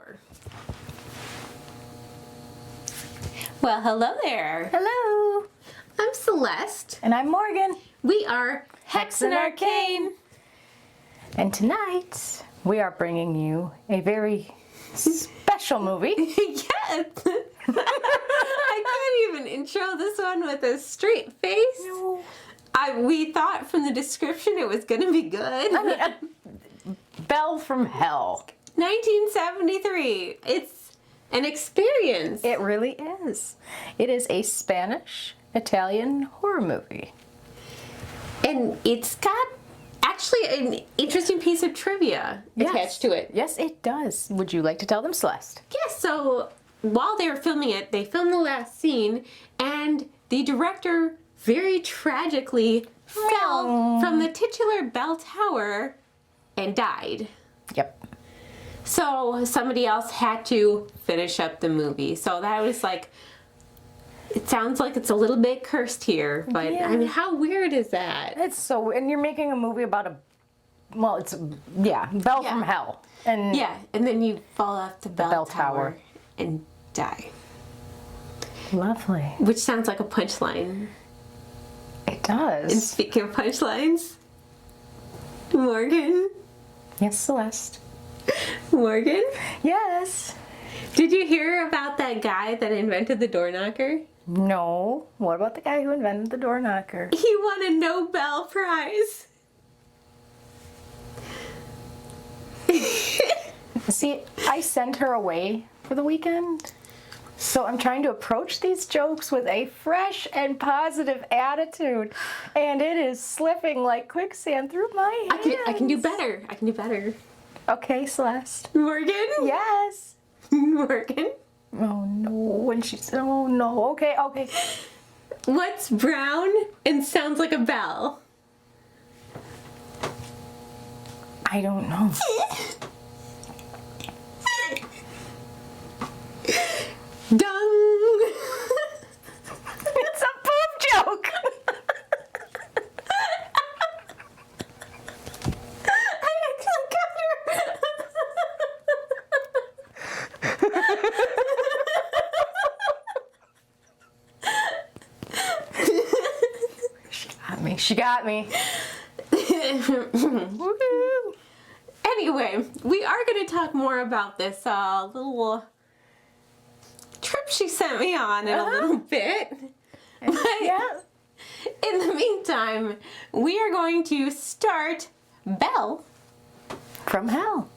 Tower. Well, hello there. Hello. I'm Celeste. And I'm Morgan. We are Hexen Arcane. And tonight, we are bringing you a very special movie. Yes. I can't even intro this one with a straight face. No. We thought from the description it was going to be good. I mean, a bell from hell. 1973. It's an experience. It really is. It is a Spanish-Italian horror movie. And it's got actually an interesting piece of trivia attached to it. Yes, it does. Would you like to tell them, Celeste? Yes, so while they were filming it, they filmed the last scene, and the director very tragically fell from the titular bell tower and died. Yep. So somebody else had to finish up the movie. So that was like, it sounds like it's a little bit cursed here, but Yeah. I mean, how weird is that? It's so, and you're making a movie about bell from hell. And Yeah, and then you fall off the bell, bell tower tower. and die. Lovely. Which sounds like a punchline. It And does. speaking of punchlines, Morgan, Yes, Celeste. Morgan, Yes. did you hear about that guy that invented the door knocker? No. What about the guy who invented the door knocker? He won a Nobel Prize. See, I sent her away for the weekend. So I'm trying to approach these jokes with a fresh and positive attitude. And it is slipping like quicksand through my hands. I can do better. I can do better. Okay, Celeste. Morgan? Yes. Morgan? Oh no. When she said, oh no. Okay. What's brown and sounds like a bell? I don't know. Dung! It's a poop joke. I actually got her. She got me. Woohoo. Anyway, we are going to talk more about this little trip she sent me on in a little bit. But Yeah. in the meantime, we are going to start Bell. From hell.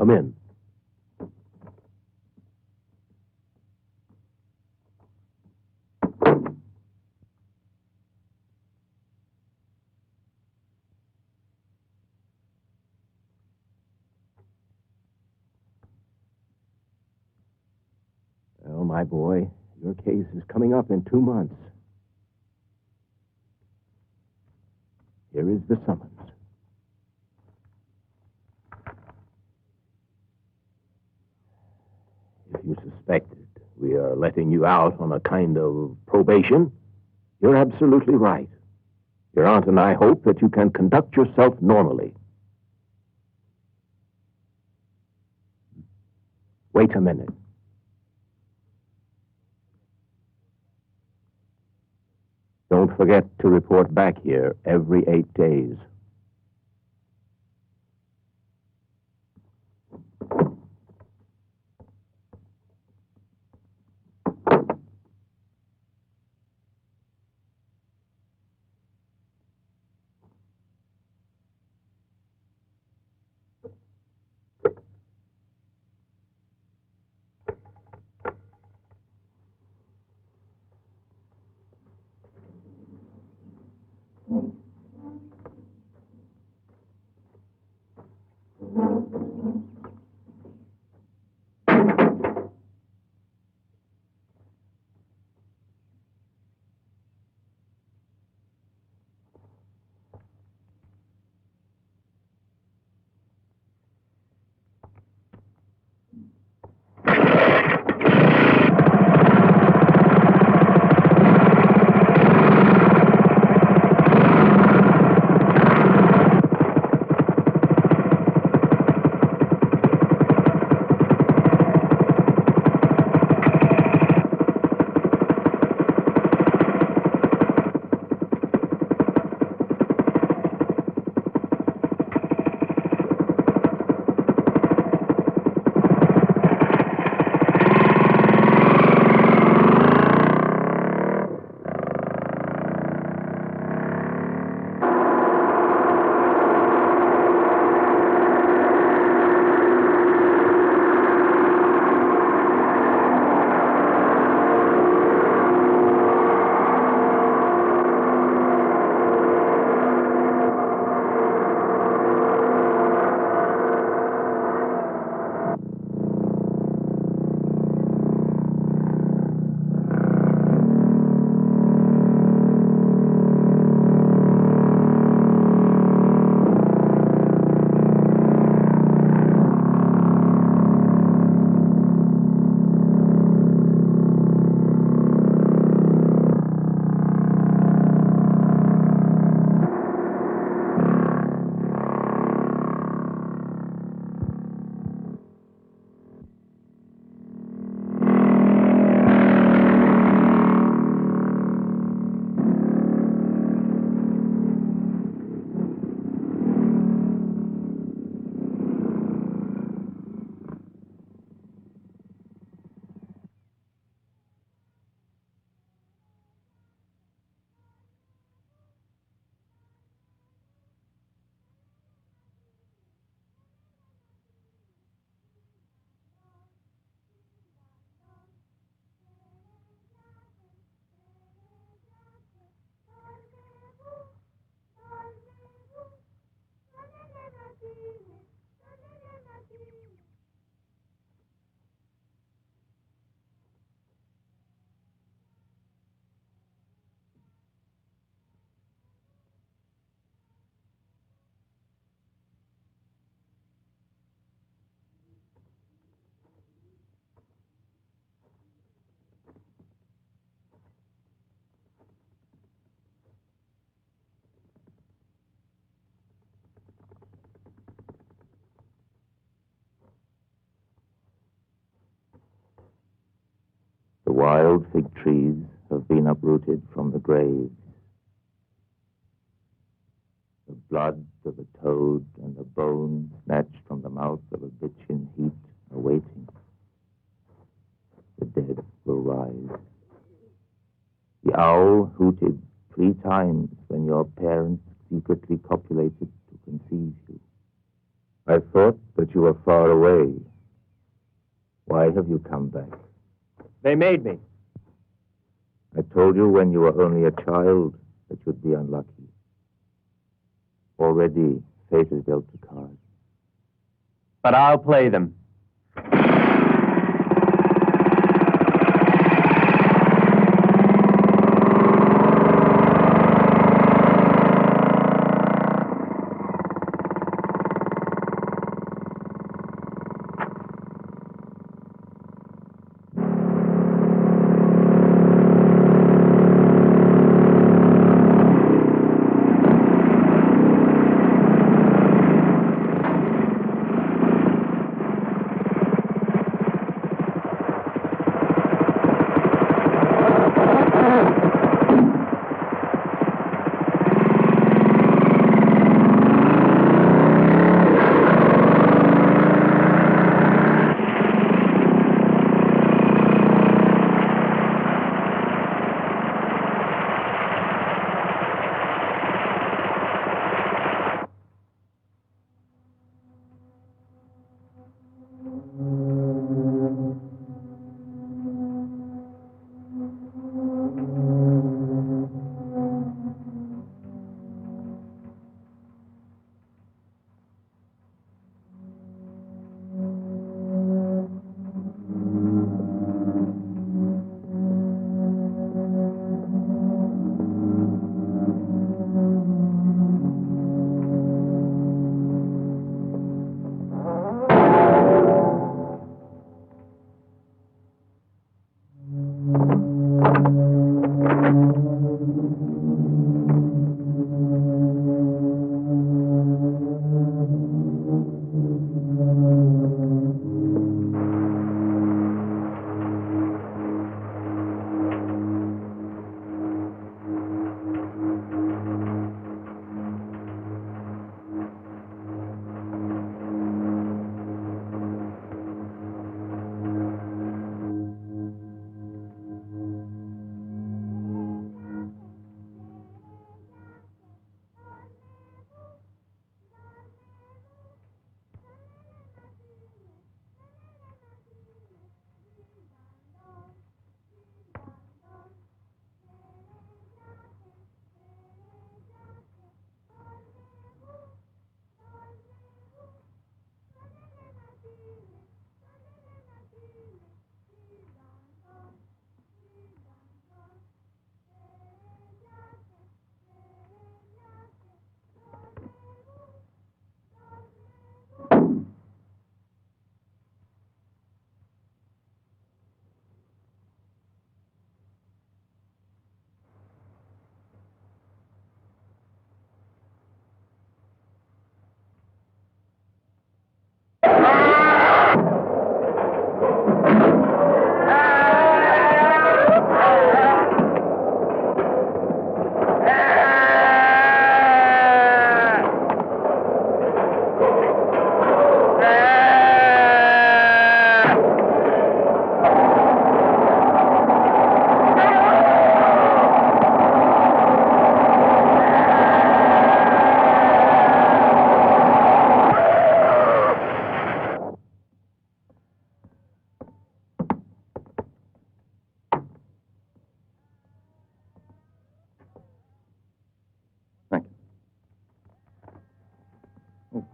Come in. Well, my boy, your case is coming up in 2 months. Here is the summons. If you suspected we are letting you out on a kind of probation, you're absolutely right. Your aunt and I hope that you can conduct yourself normally. Wait a minute. Don't forget to report back here every 8 days. The wild fig trees have been uprooted from the graves. The blood of a toad and the bone snatched from the mouth of a bitch in heat are waiting. The dead will rise. The owl hooted 3 times when your parents secretly copulated to conceive you. I thought that you were far away. Why have you come back? They made me. I told you when you were only a child that you'd be unlucky. Already, fate has dealt the cards. But I'll play them.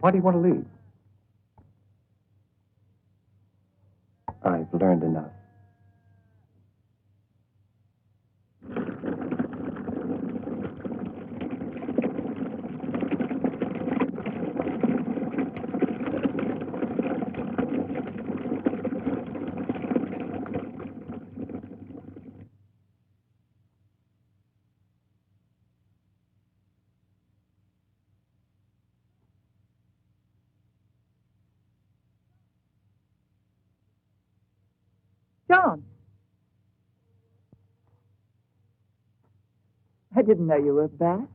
Why do you want to leave? I've learned enough. John. I didn't know you were back.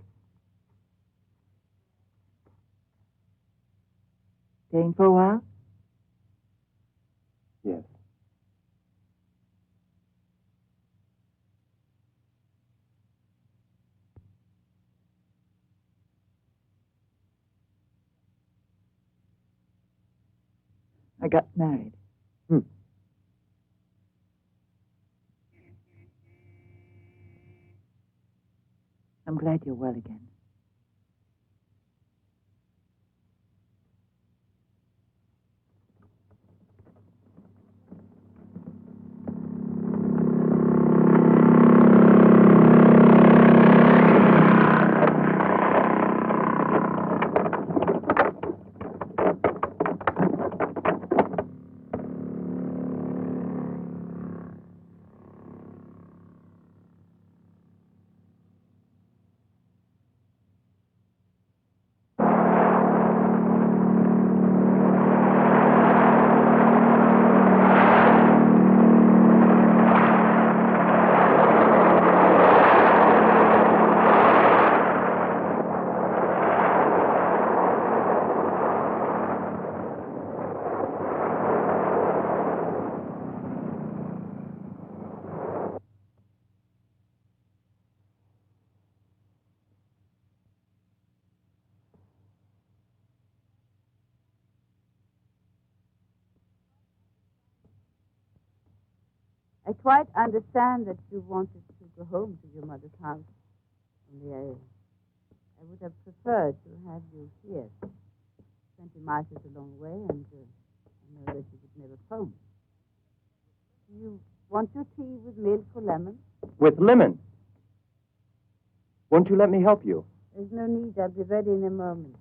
Staying for a while? Yes. I got married. Hmm. I'm glad you're well again. I quite understand that you wanted to go home to your mother's house. Only I would have preferred to have you here. 20 miles is a long way, and I know that you would never phone. Do you want your tea with milk or lemon? With lemon. Won't you let me help you? There's no need. I'll be ready in a moment.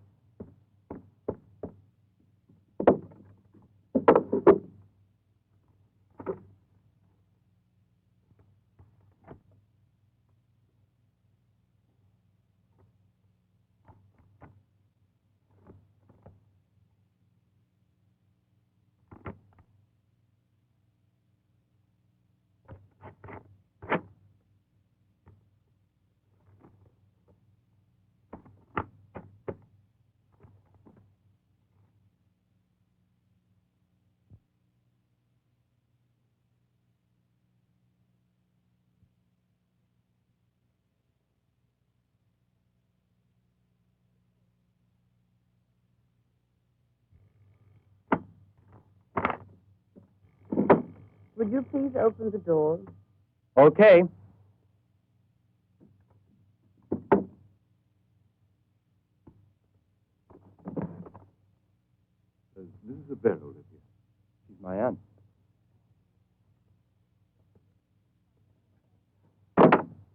Would you please open the door? Okay. Does Mrs. Barrow live here? She's my aunt.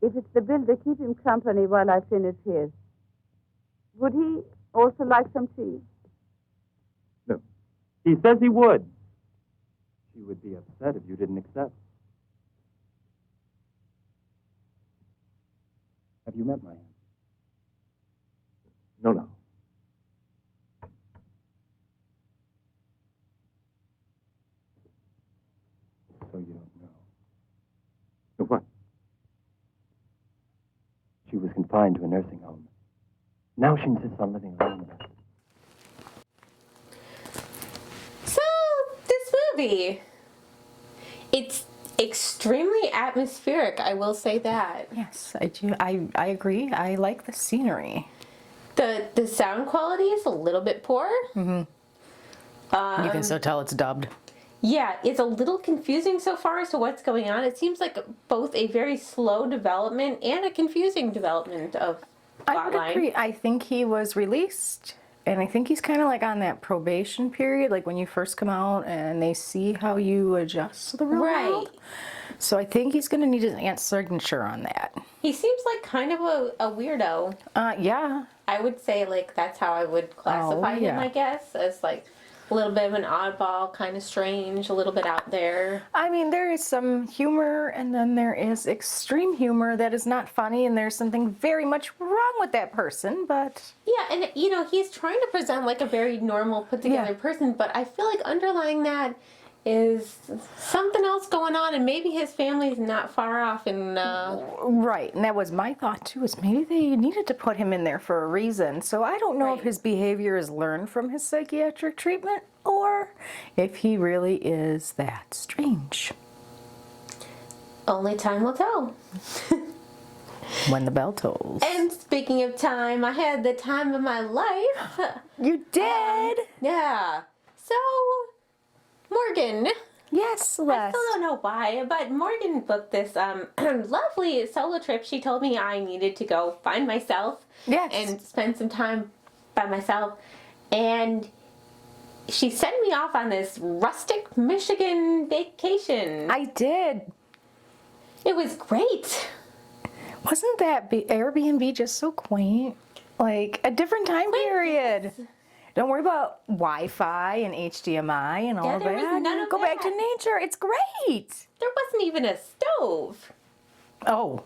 If it's the builder, keep him company while I finish here. Would he also like some tea? No. He says he would. She would be upset if you didn't accept. Have you met my aunt? No. So you don't know. No, what? She was confined to a nursing home. Now she insists on living alone with us. So, this movie, it's extremely atmospheric, I will say that. Yes, I do. I agree. I like the scenery. The sound quality is a little bit poor. You can so tell it's dubbed. Yeah, it's a little confusing so far as to what's going on. It seems like both a very slow development and a confusing development of I would plotline. agree. I think he was released, and I think he's kind of like on that probation period, like when you first come out and they see how you adjust to the real world. So I think he's going to need his aunt's signature on that. He seems like kind of a weirdo. Yeah. I would say, like, that's how I would classify him, yeah. I guess, as like a little bit of an oddball, kind of strange, a little bit out there. I mean, there is some humor, and then there is extreme humor that is not funny, and there's something very much wrong with that person, but... Yeah, and, you know, he's trying to present like a very normal, put-together person, but I feel like underlying that is something else going on, and maybe his family's not far off, and... Right, and that was my thought, too, is maybe they needed to put him in there for a reason. So I don't know if his behavior is learned from his psychiatric treatment, or if he really is that strange. Only time will tell. When the bell tolls. And speaking of time, I had the time of my life. You did? Yeah. So, Morgan. Yes, I Celeste. still don't know why, but Morgan booked this lovely solo trip. She told me I needed to go find myself Yes. and spend some time by myself. And she sent me off on this rustic Michigan vacation. I did. It was great. Wasn't that Airbnb just so quaint? Like a different time period. Don't worry about Wi-Fi and HDMI and all of there was that. none of Go back to that. nature. It's great. There wasn't even a stove. Oh.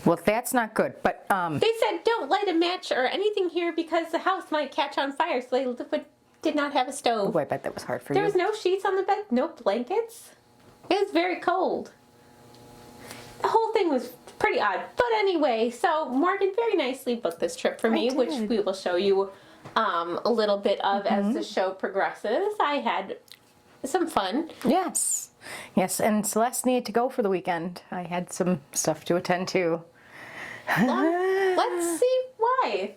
Well, that's not good. But They said don't light a match or anything here because the house might catch on fire, so they did not have a stove. oh, I bet that was hard for There you. was no sheets on the bed, no blankets. It was very cold. The whole thing was pretty odd. But anyway, so Morgan very nicely booked this trip for me, which did. we will show you a little bit of as the show progresses. I had some fun. Yes. Yes, and Celeste needed to go for the weekend. I had some stuff to attend to. Let's see why.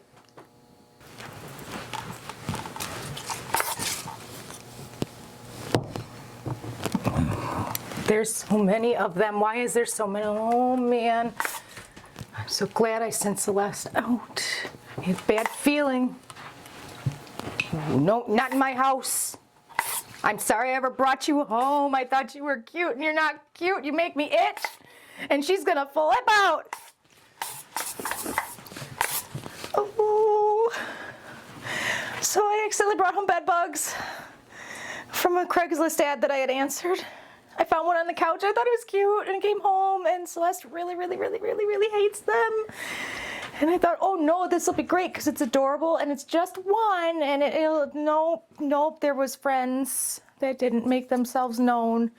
There's so many of them. Why is there so many? Oh, man. I'm so glad I sent Celeste out. I have a bad feeling. No, not in my house. I'm sorry I ever brought you home. I thought you were cute, and you're not cute. You make me itch. And she's going to flip out. Oh. So I accidentally brought home bed bugs from a Craigslist ad that I had answered. I found one on the couch. I thought it was cute, and I came home, and Celeste really, really, really, really, really hates them. And I thought, oh no, this will be great because it's adorable, and it's just one, and nope, there was friends that didn't make themselves known.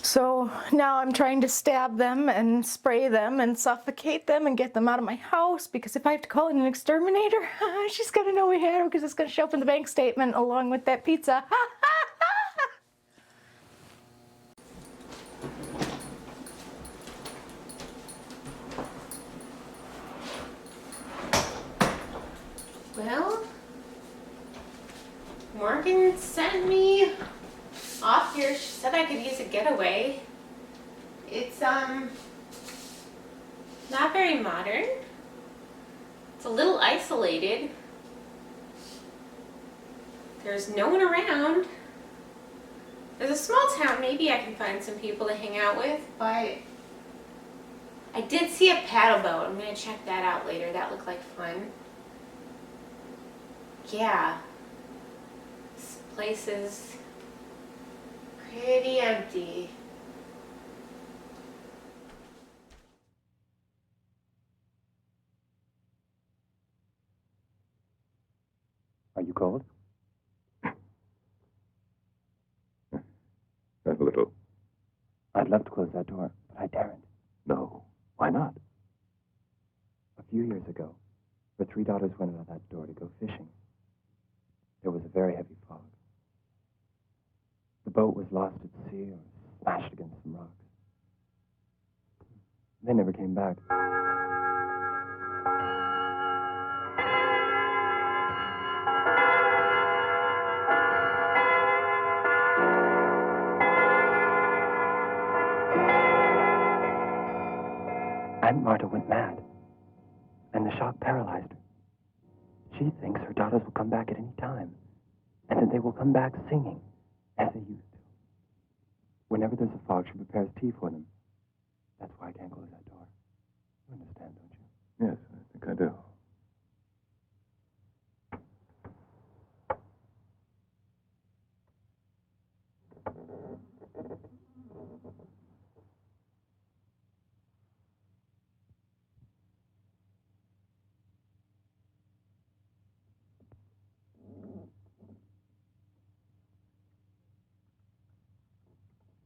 So now I'm trying to stab them and spray them and suffocate them and get them out of my house, because if I have to call in an exterminator, she's gonna know we had them because it's gonna show up in the bank statement along with that pizza. Well, Morgan sent me off here. She said I could use a getaway. It's not very modern. It's a little isolated. There's no one around. There's a small town, maybe I can find some people to hang out with, but I did see a paddle boat. I'm gonna check that out later. That looked like fun. Yeah, this place is pretty empty. Are you cold? A little. I'd love to close that door, but I daren't. No. Why not? A few years ago, her 3 daughters went out of that door to go fishing. There was a very heavy fog. The boat was lost at sea or smashed against some rocks. They never came back. Aunt Marta went mad, and the shock paralyzed her. She thinks her daughters will come back at any time, and that they will come back singing, as they used to. Whenever there's a fog, she prepares tea for them. That's why I can't close that door. You understand, don't you? Yes, I think I do.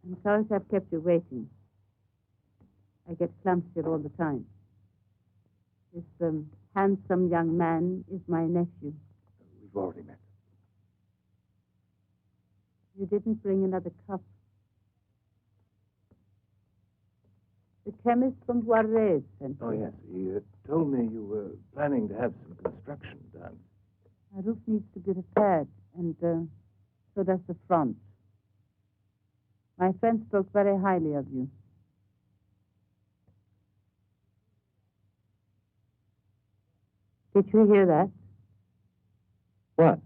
I'm sorry to have kept you waiting. I get clumsy here all the time. This handsome young man is my nephew. We've already met. You didn't bring another cup. The chemist from Juarez sent Oh, me. yes. He told me you were planning to have some construction done. Our roof needs to be repaired, and so So does the front. My friend spoke very highly of you. Did you hear that? What?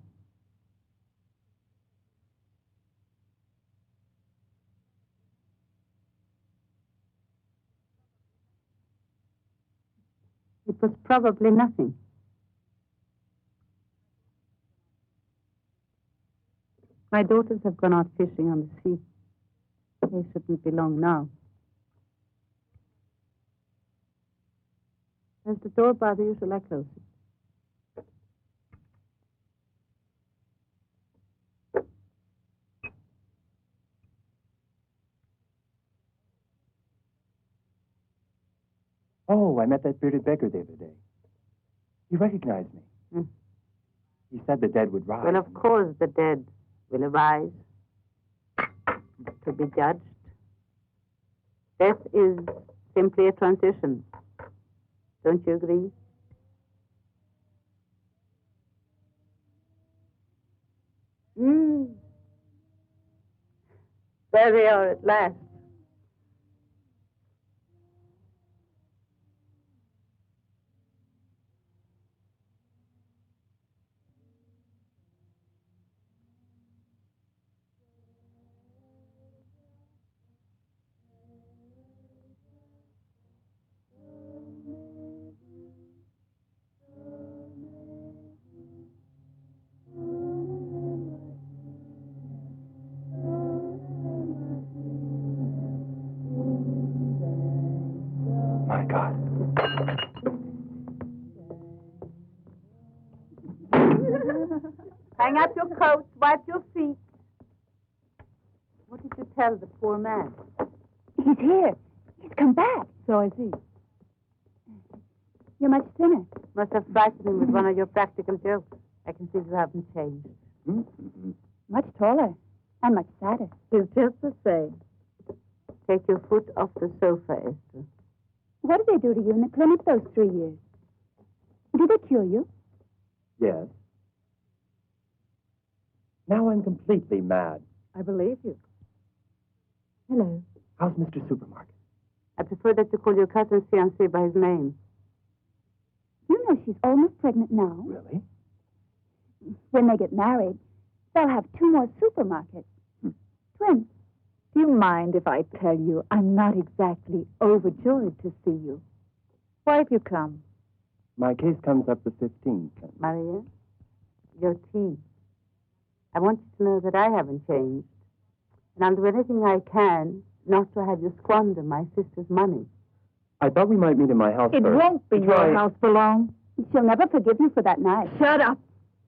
It was probably nothing. My daughters have gone out fishing on the sea. They shouldn't be long now. Does the door bother you? Shall I close it? Oh, I met that bearded beggar the other day. He recognized me. Hmm. He said the dead would rise. Well, of course the dead will arise to be judged. Death is simply a transition. Don't you agree? There they are at last. My God. Hang up your coats, wipe your feet. What did you tell the poor man? He's here. He's come back. So is he. You're much thinner. Must have frightened him with one of your practical jokes. I can see you haven't changed. Much taller. And much sadder. He's just the same. Take your foot off the sofa, Esther. What did they do to you in the clinic those 3 years? Did they cure you? Yes. Now I'm completely mad. I believe you. Hello. How's Mr. Supermarket? I prefer that you call your cousin's fiancé by his name. You know she's almost pregnant now. Really? When they get married, they'll have 2 more supermarkets. Twins. Do you mind if I tell you I'm not exactly overjoyed to see you? Why have you come? My case comes up the 15th. Maria, your tea. I want you to know that I haven't changed. And I'll do anything I can not to have you squander my sister's money. I thought we might meet in my house It first. won't be your house for long. She'll never forgive you for that night. Shut up.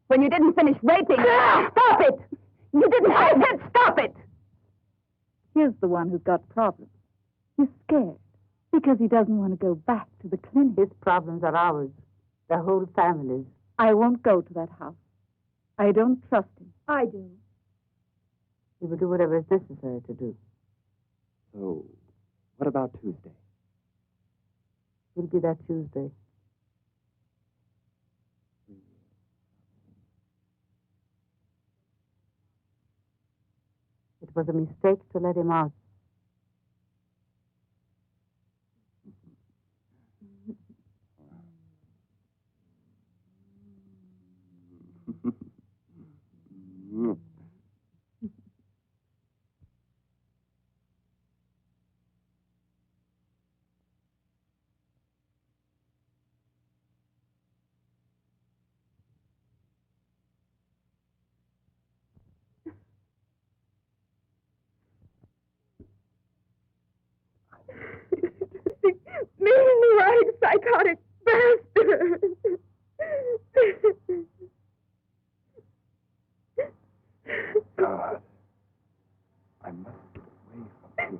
When you didn't finish raping... Stop it! You didn't... I said stop it! Here's the one who's got problems. He's scared because he doesn't want to go back to the clinic. His problems are ours. The whole family's. I won't go to that house. I don't trust him. I do. He will do whatever is necessary to do. So, what about Tuesday? He'll be there Tuesday. It was a mistake to let him out. Mean, lying, psychotic bastard! God, I must get away from here.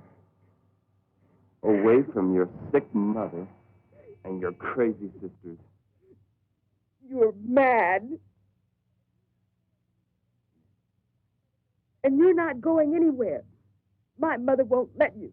Away from your sick mother and your crazy sisters. You're mad. And you're not going anywhere. My mother won't let you.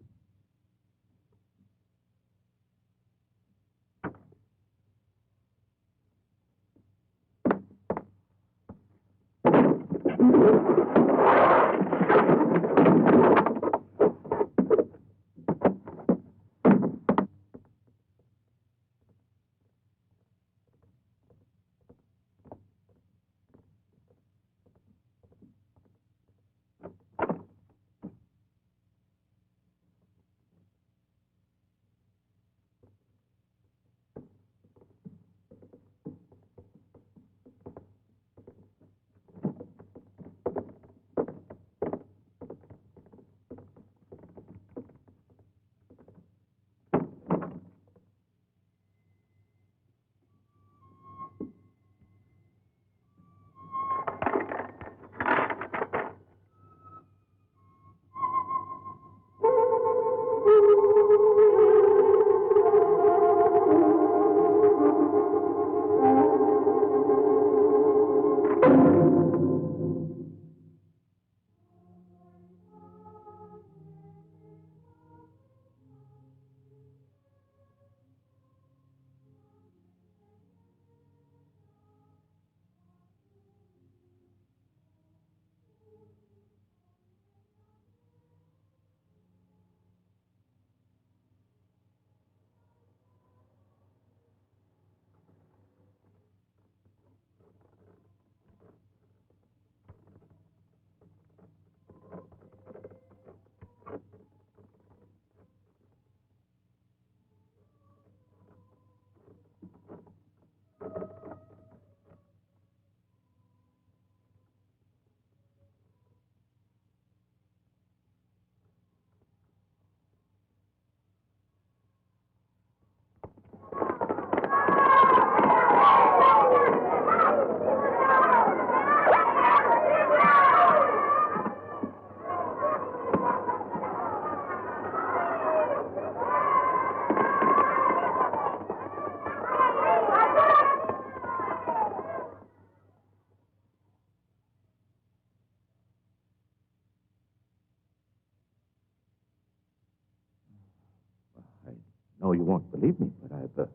won't believe me, but I've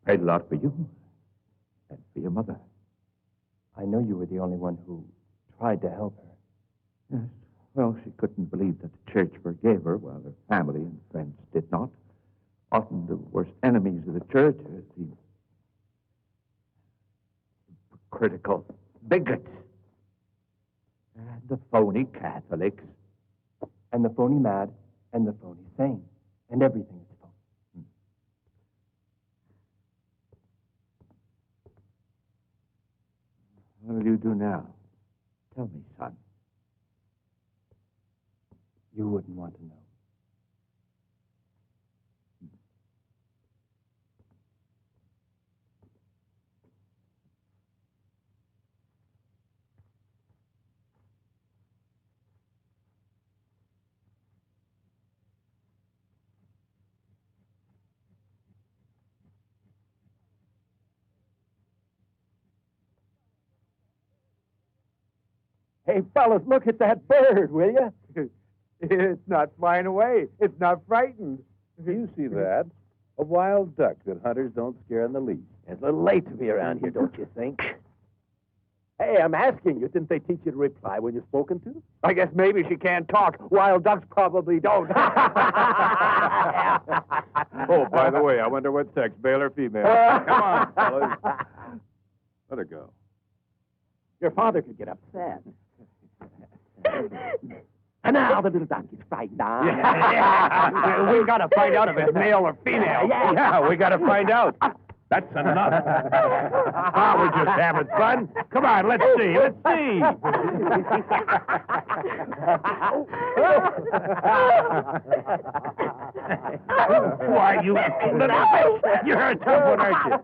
prayed a lot for you and for your mother. I know you were the only one who tried to help her. Yes. Well, she couldn't believe that the church forgave her while her family and friends did not. Often the worst enemies of the church are the critical bigots and the phony Catholics. And the phony mad, and the phony sane, and everything is phony. What will you do now? Tell me, son. You wouldn't want to know. Hey, fellas, look at that bird, will you? It's not flying away. It's not frightened. You see that? A wild duck that hunters don't scare in the least. It's a little late to be around here, don't you think? Hey, I'm asking you, didn't they teach you to reply when you're spoken to? I guess maybe she can't talk. Wild ducks probably don't. Oh, by the way, I wonder what sex, male or female. Come on, fellas. Let her go. Your father could get upset. And now the little donkey's frightened. Yeah. We gotta find out if it's male or female. Yeah, we got to find out. That's enough. We're just having fun. Come on, let's see. Let's see. Why, you little... You're a tough one, aren't you?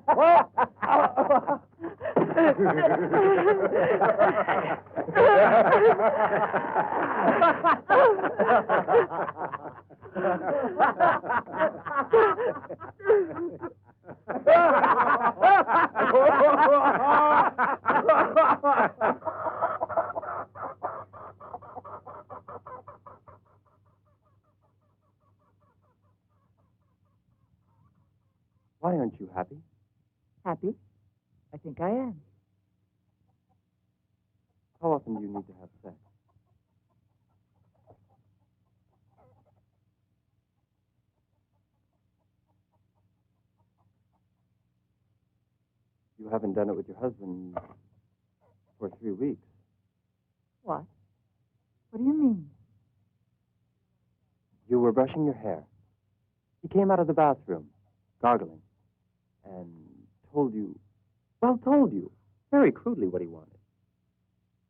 Why aren't you happy? Happy? I think I am. How often do you need to have sex? You haven't done it with your husband for 3 weeks. What? What do you mean? You were brushing your hair. He came out of the bathroom, gargling, and told you very crudely what he wanted.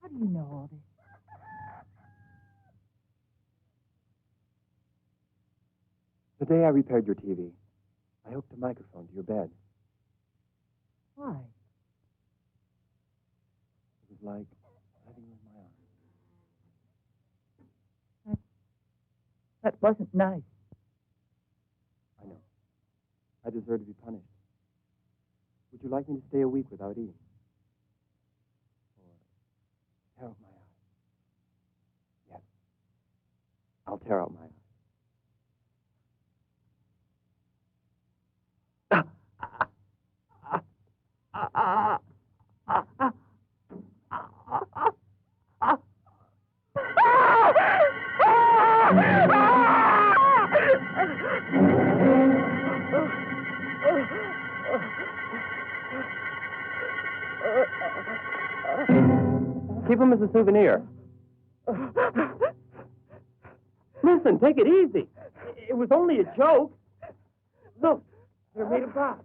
How do you know all this? The day I repaired your TV, I hooked a microphone to your bed. Why? It was like letting you in my arms. That wasn't nice. I know. I deserve to be punished. Would you like me to stay a week without eating? Or tear out my eye? Yes. I'll tear out my eye. Keep him as a souvenir. Listen, take it easy. It was only a joke. Look, they're made of glass.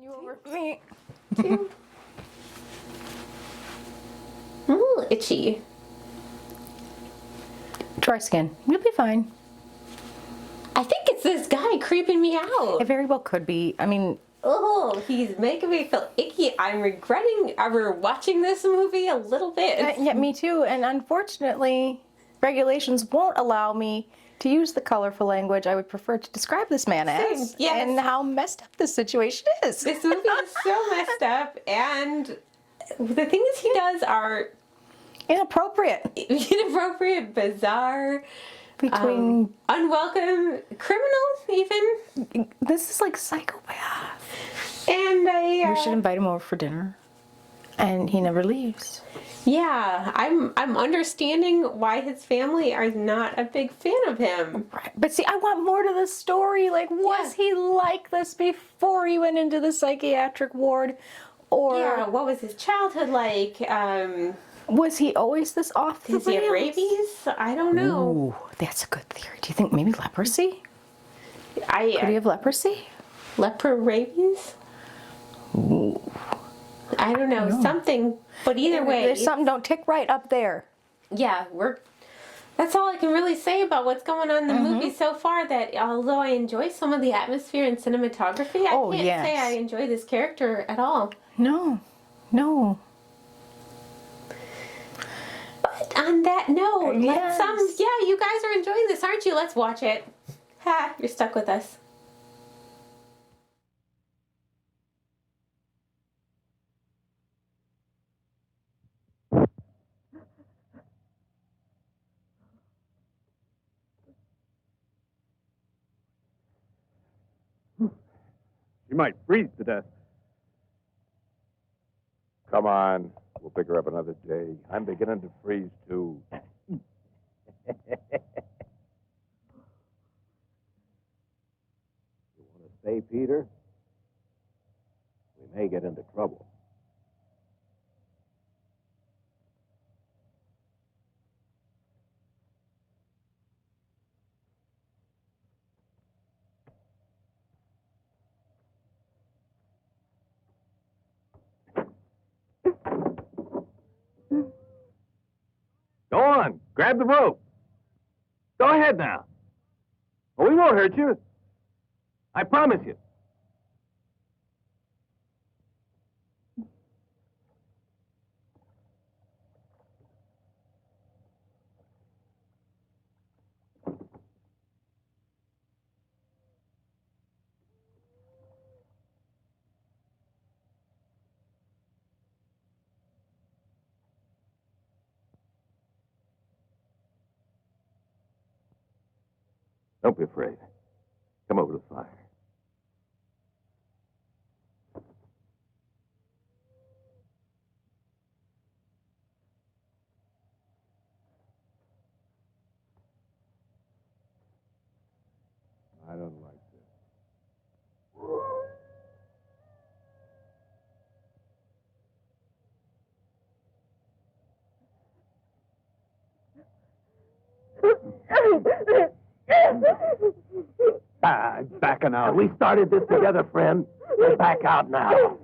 You over me. I'm a little itchy. Dry skin. You'll be fine. I think it's this guy creeping me out. It very well could be. I mean, Oh, he's making me feel icky. I'm regretting ever watching this movie a little bit. yeah, me too. And unfortunately, regulations won't allow me to use the colorful language I would prefer to describe this man as. Yes. And how messed up this situation is. This movie is so messed up, and the things he does are Inappropriate. bizarre, Between unwelcome, criminal even. this is like psychopath. And We should invite him over for dinner, and he never leaves. yeah, I'm understanding why his family are not a big fan of him. Right. But see, I want more to the story. Like, was he like this before he went into the psychiatric ward, or Yeah, what was his childhood like? was he always this off the Does he have rails? rabies? I don't know. Ooh, that's a good theory. Do you think maybe leprosy? Could he I have leprosy? leper rabies? Ooh. I don't know, something. But either way, There's something don't tick right up there. yeah, that's all I can really say about what's going on in the movie so far. That although I enjoy some of the atmosphere and cinematography, I Oh, can't yes. say I enjoy this character at all. No. But on that note, Yes. you guys are enjoying this, aren't you? Let's watch it. Ha, you're stuck with us. You might freeze to death. Come on. We'll pick her up another day. I'm beginning to freeze, too. You want to stay, Peter? We may get into trouble. Go on. Grab the rope. Go ahead now. Oh, we won't hurt you. I promise you. Don't be afraid. Come over to the fire. I don't like this. Backing out. We started this together, friend. We're back out now.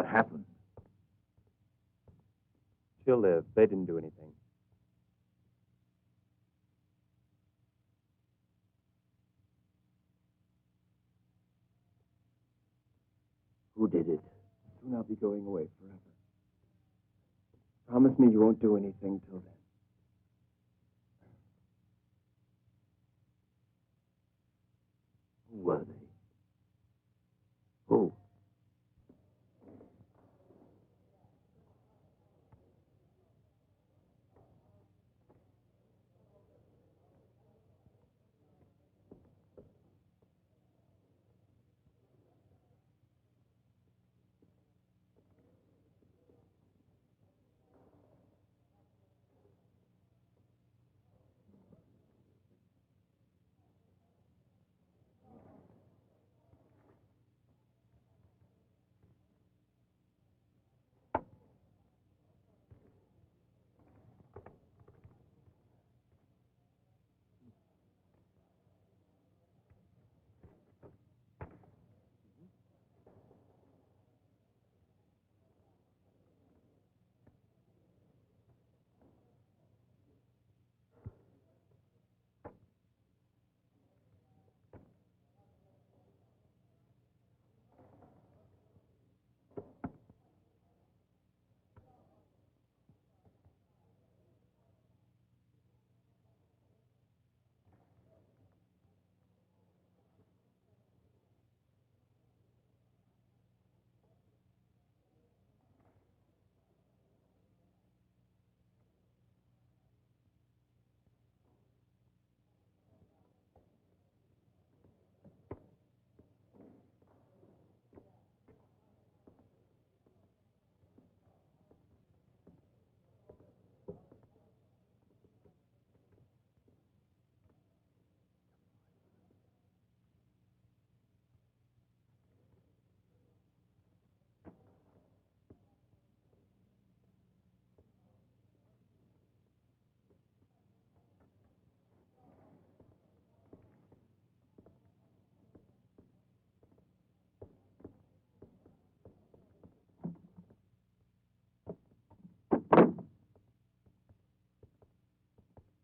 What happened? She'll live. They didn't do anything. Who did it? Soon I'll be going away forever. Promise me you won't do anything till then. Who were they? Who?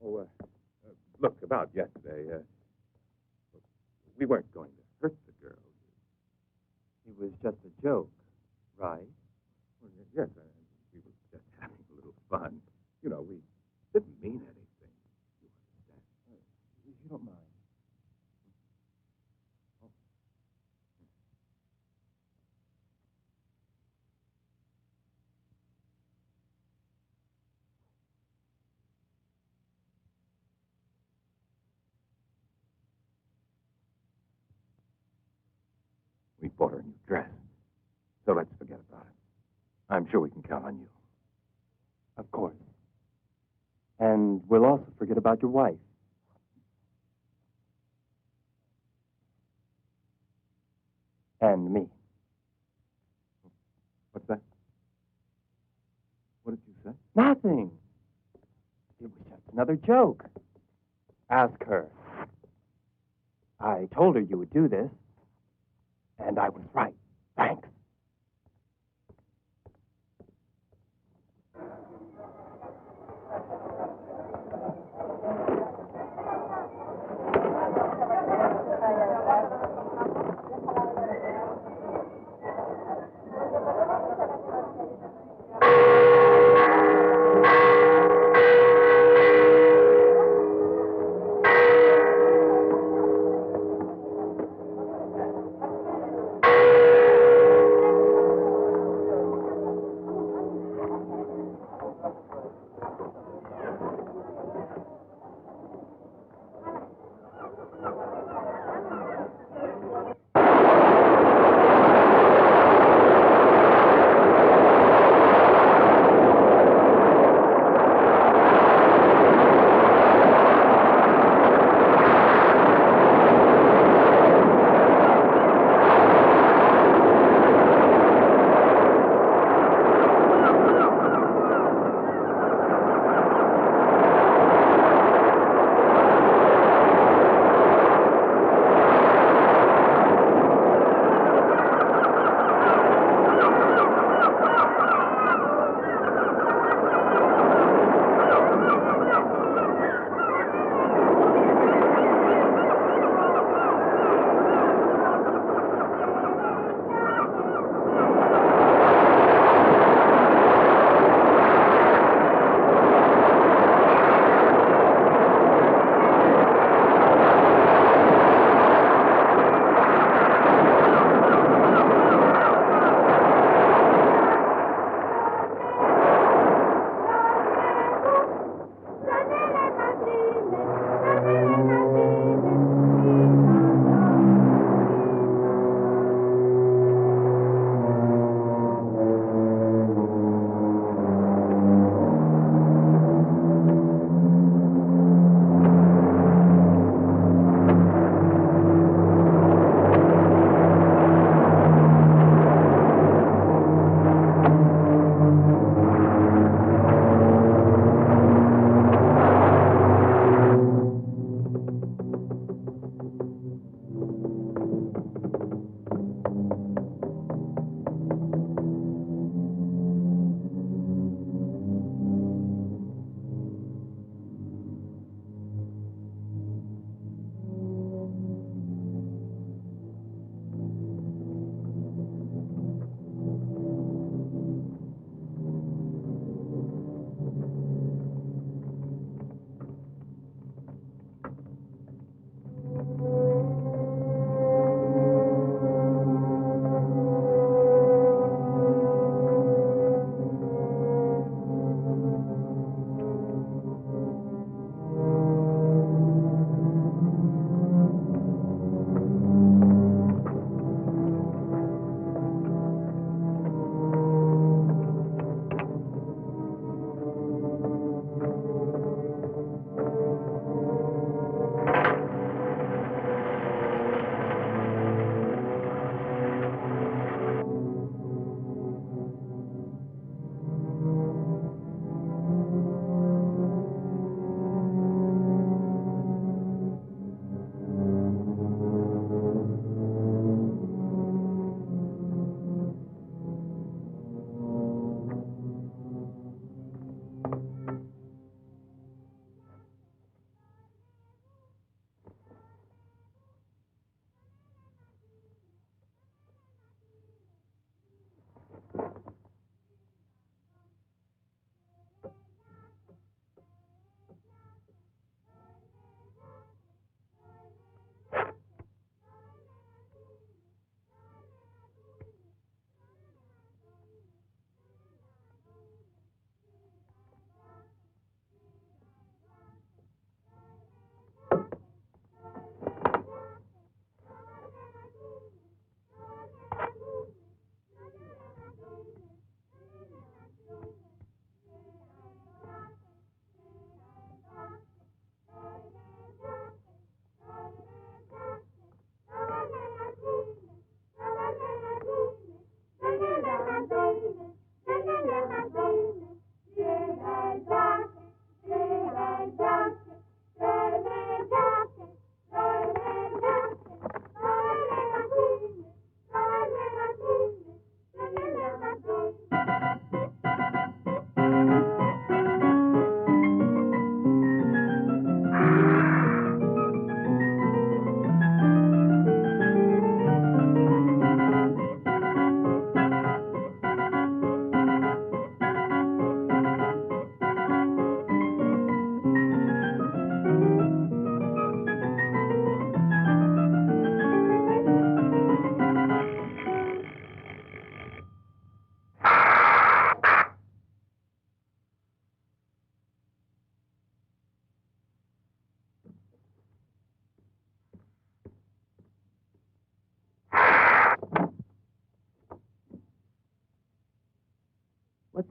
Oh, look, about yesterday, we weren't going to hurt the girl. It was just a joke, right? Well, yes, we were just having a little fun. You know, we didn't mean anything. You understand? If you don't mind. We bought her a new dress. So let's forget about it. I'm sure we can count on you. Of course. And we'll also forget about your wife. And me. What's that? What did you say? Nothing. It was just another joke. Ask her. I told her you would do this. And I was right. Thanks.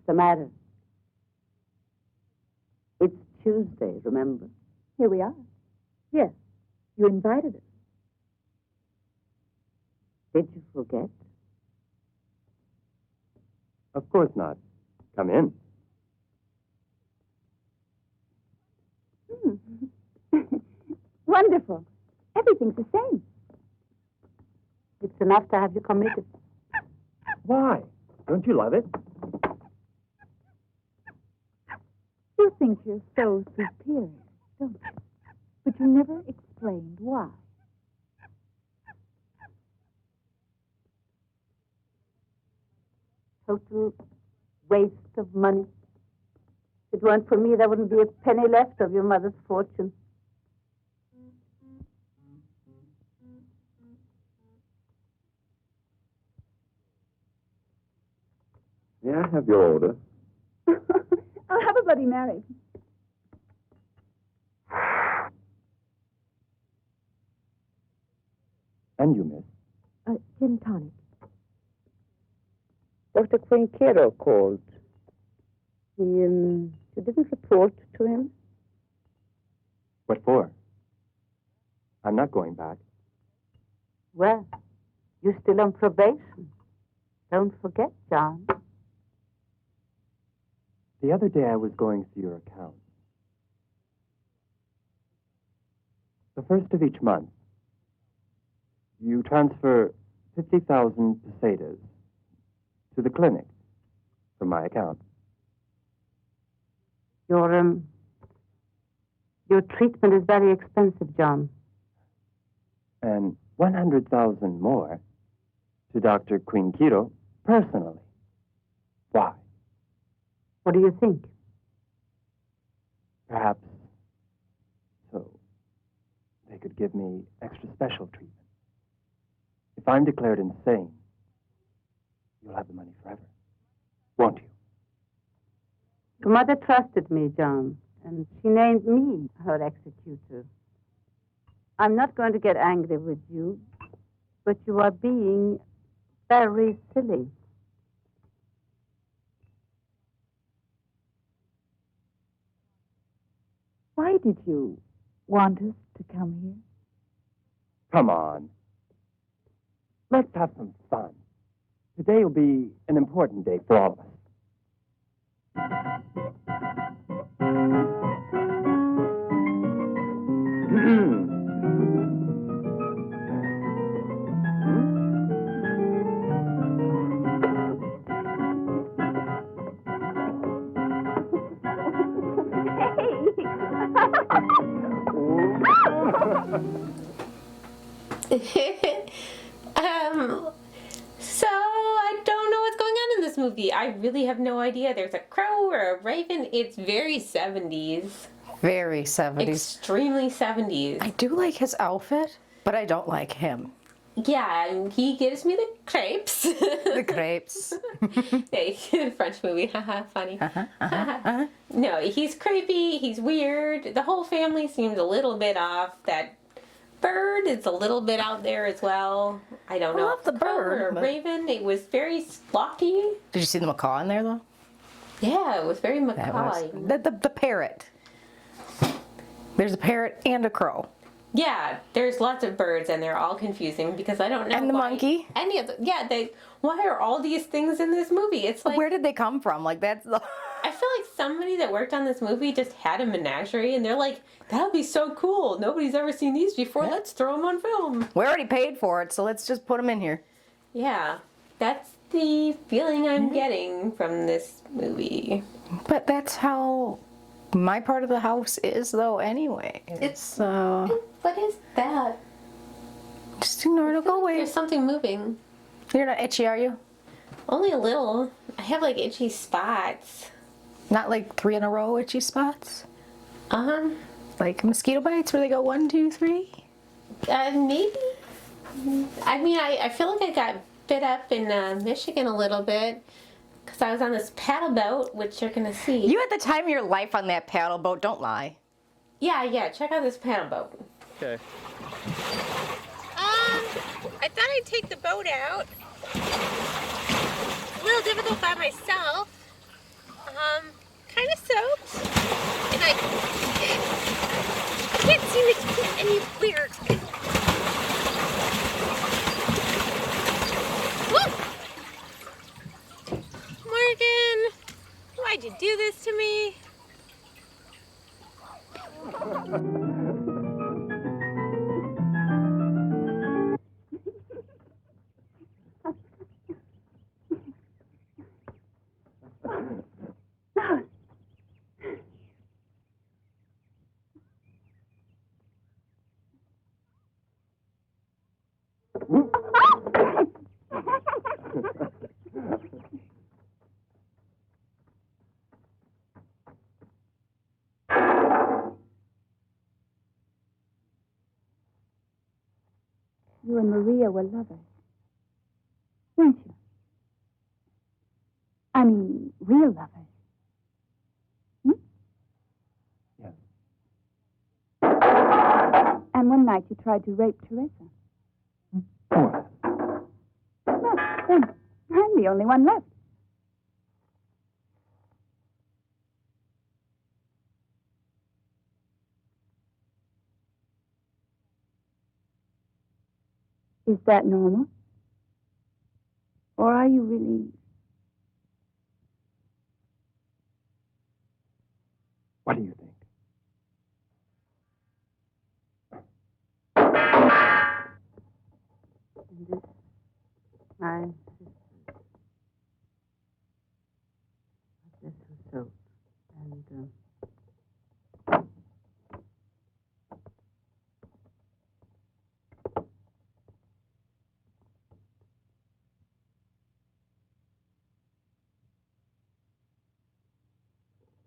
the matter? It's Tuesday, remember? Here we are. Yes. You invited us. Did you forget? Of course not. Come in. Wonderful. Everything's the same. It's enough to have you committed. Why? Don't you love it? You think you're so superior, don't you? But you never explained why. Total waste of money. If it weren't for me, there wouldn't be a penny left of your mother's fortune. May I have your order? I'll have a Bloody Mary. And you, miss? Gin tonic. Dr. Quinquero called. You didn't report to him? What for? I'm not going back. Well, you're still on probation. Don't forget, John. The other day I was going through your account. The first of each month, you transfer 50,000 pesetas to the clinic from my account. Your treatment is very expensive, John. And 100,000 more to Dr. Quinquero personally. Why? What do you think? Perhaps so they could give me extra special treatment. If I'm declared insane, you'll have the money forever, won't you? Your mother trusted me, John, and she named me her executor. I'm not going to get angry with you, but you are being very silly. Why did you want us to come here? Come on. Let's have some fun. Today will be an important day for all of us. So I don't know what's going on in this movie. I really have no idea. There's a crow or a raven. It's very 70s. Very 70s. Extremely 70s. I do like his outfit, but I don't like him. Yeah, and he gives me the crepes. The crepes. Hey, French movie, haha, funny. No, he's creepy, he's weird. The whole family seems a little bit off. That bird is a little bit out there as well. I don't know. love the bird, Or but- raven. It was very sloppy. Did you see the macaw in there, though? Yeah, it was very That was, macaw. the parrot. There's a parrot and a crow. Yeah, there's lots of birds and they're all confusing because I don't know. And the why monkey. Any of the why are all these things in this movie? It's like, Where did they come from? Like, that's the... I feel like somebody that worked on this movie just had a menagerie and they're like, that would be so cool. Nobody's ever seen these before. Yeah. Let's throw them on film. We already paid for it, so let's just put them in here. Yeah, that's the feeling I'm getting from this movie. But that's how my part of the house is, though, anyway. It's, What is that? just ignore it, go away. There's something moving. You're not itchy, are you? Only a little. I have like itchy spots. Not like 3 in a row itchy spots? Like mosquito bites where they go 1, 2, 3? Maybe. I mean, I feel like I got bit up in Michigan a little bit because I was on this paddle boat, which you're gonna see. You had the time of your life on that paddle boat, don't lie. Yeah, check out this paddle boat. Okay. I thought I'd take the boat out. It's a little difficult by myself. kind of soaked. And I can't seem to get anywhere. Whoa! Morgan, why'd you do this to me? You and Maria were lovers, weren't you? I mean, real lovers. Yes. And one night you tried to rape Teresa. Oh, Well, then, I'm the only one left. Is that normal? Or are you really... what do you think? And this, my sister. This was soap. And,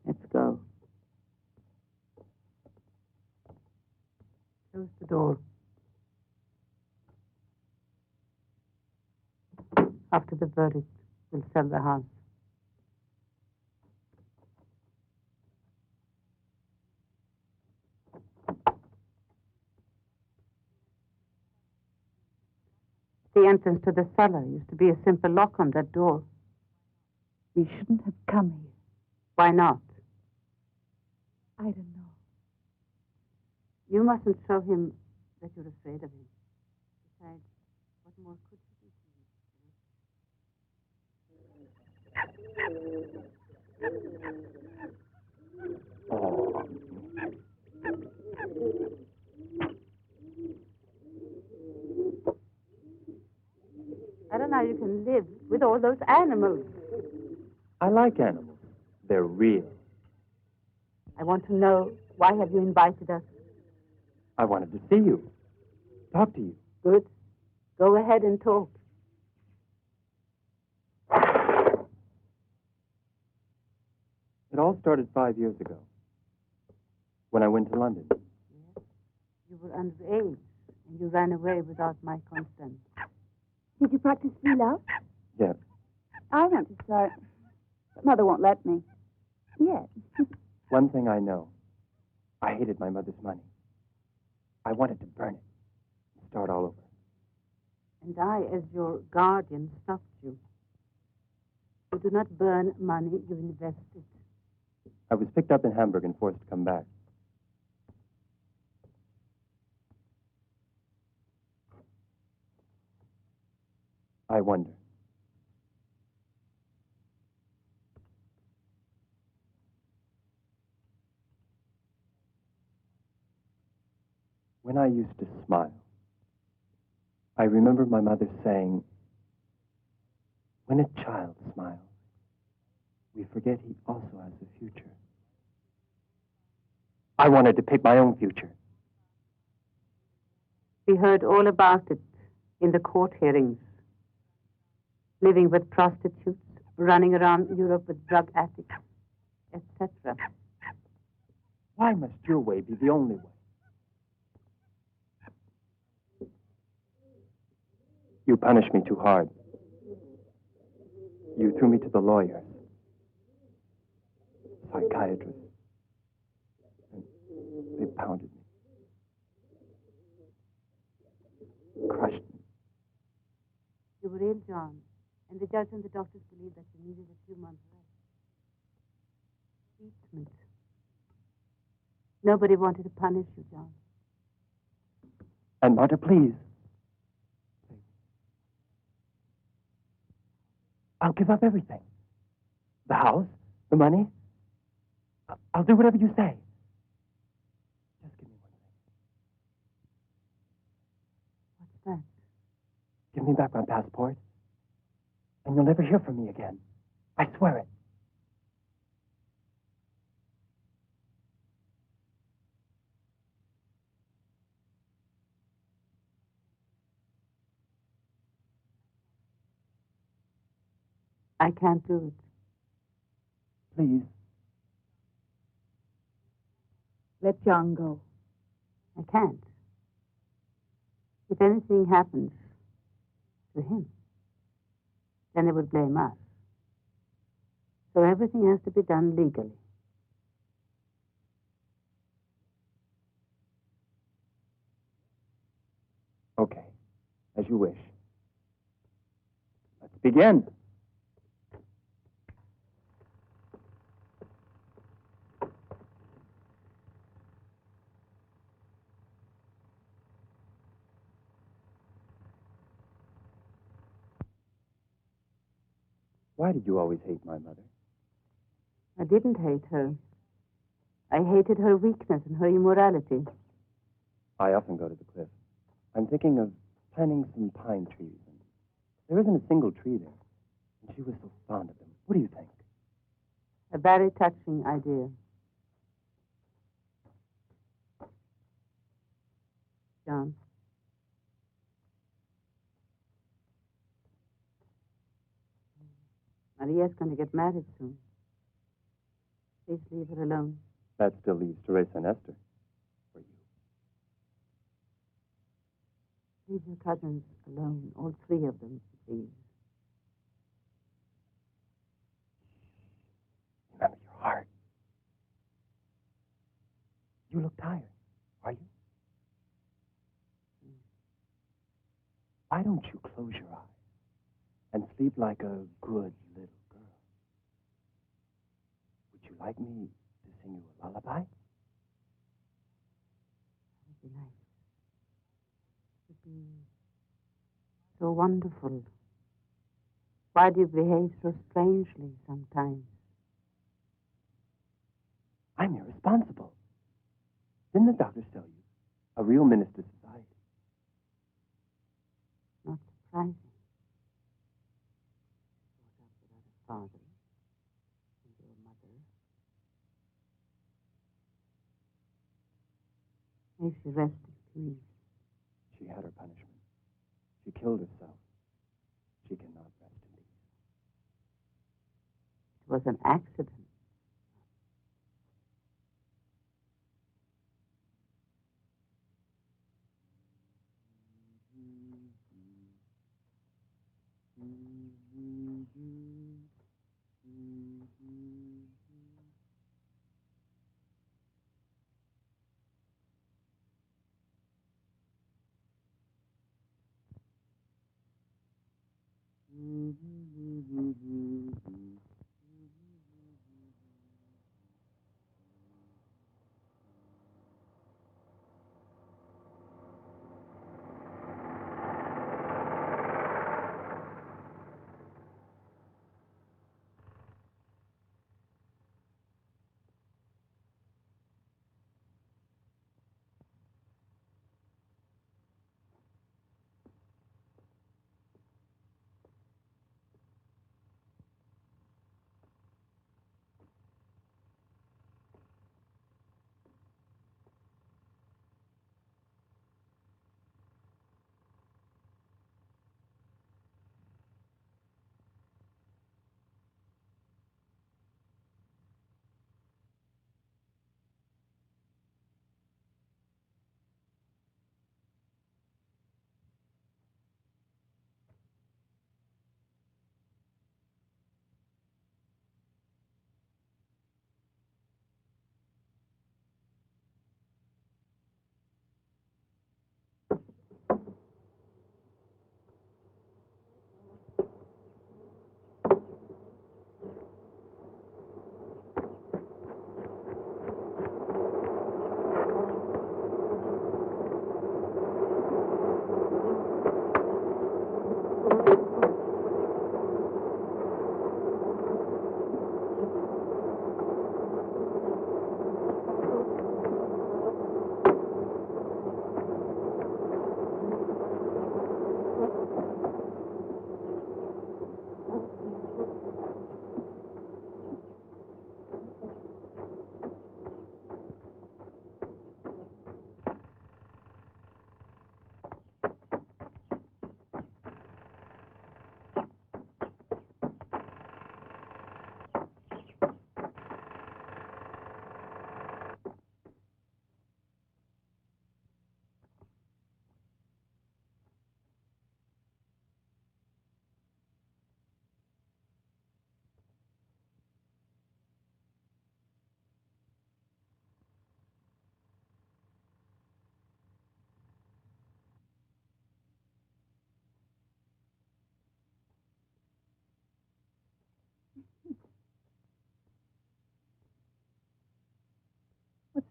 let's go. Close the door. After the verdict, we'll sell the house. The entrance to the cellar used to be a simple lock on that door. We shouldn't have come here. Why not? I don't know. You mustn't show him that you're afraid of him. Besides, what more could he do to you? Oh. I don't know how you can live with all those animals. I like animals. They're real. I want to know, why have you invited us? I wanted to see you. Talk to you. Good. Go ahead and talk. It all started 5 years ago, when I went to London. Yes. You were underage, and you ran away without my consent. Did you practice free love? Yes. I want to start, but Mother won't let me. Yet. One thing I know. I hated my mother's money. I wanted to burn it and start all over. And I, as your guardian, stopped you. You do not burn money you invested. I was picked up in Hamburg and forced to come back. I wonder. When I used to smile, I remember my mother saying, when a child smiles, we forget he also has a future. I wanted to pick my own future. We heard all about it in the court hearings. Living with prostitutes, running around Europe with drug addicts, etc. Why must your way be the only way? You punished me too hard. You threw me to the lawyers, psychiatrists, and they pounded me, crushed me. You were ill, John, and the judge and the doctors believed that you needed a few months rest. treatment. Nobody wanted to punish you, John. And Marta, please. I'll give up everything. The house, the money. I'll do whatever you say. Just give me one thing. What's that? Give me back my passport, and you'll never hear from me again. I swear it. I can't do it. Please. Let John go. I can't. If anything happens to him, then they would blame us. So everything has to be done legally. Okay, as you wish. Let's begin. Why did you always hate my mother? I didn't hate her. I hated her weakness and her immorality. I often go to the cliff. I'm thinking of planting some pine trees. And there isn't a single tree there. And she was so fond of them. What do you think? A very touching idea. John. Maria's going to get married soon. Please leave her alone. That still leaves Teresa and Esther for you. Leave your cousins alone, all three of them, please. Remember your heart. You look tired. Are you? Why don't you close your eyes and sleep like a good little girl? Would you like me to sing you a lullaby? That would be nice. It would be so wonderful. Why do you behave so strangely sometimes? I'm irresponsible. Didn't the doctors tell you? A real minister society. Not surprising. Brought up without a father and your mother. May she rest in peace. She had her punishment. She killed herself. She cannot rest in peace. It was an accident.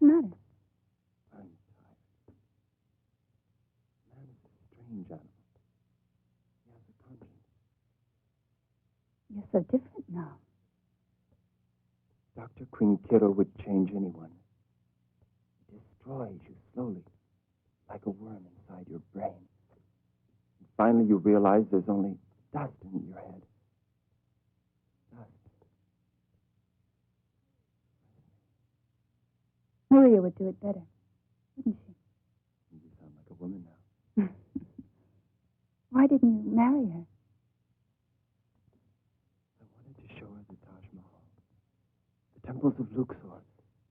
the matter? I'm tired. Man is a strange animal. He has a conscience. You're so different now. Dr. Quinkiro would change anyone. He destroys you slowly, like a worm inside your brain. And finally you realize there's only dust in your head. Dust. Maria would do it better, wouldn't she? You sound like a woman now. Why didn't you marry her? I wanted to show her the Taj Mahal, the temples of Luxor,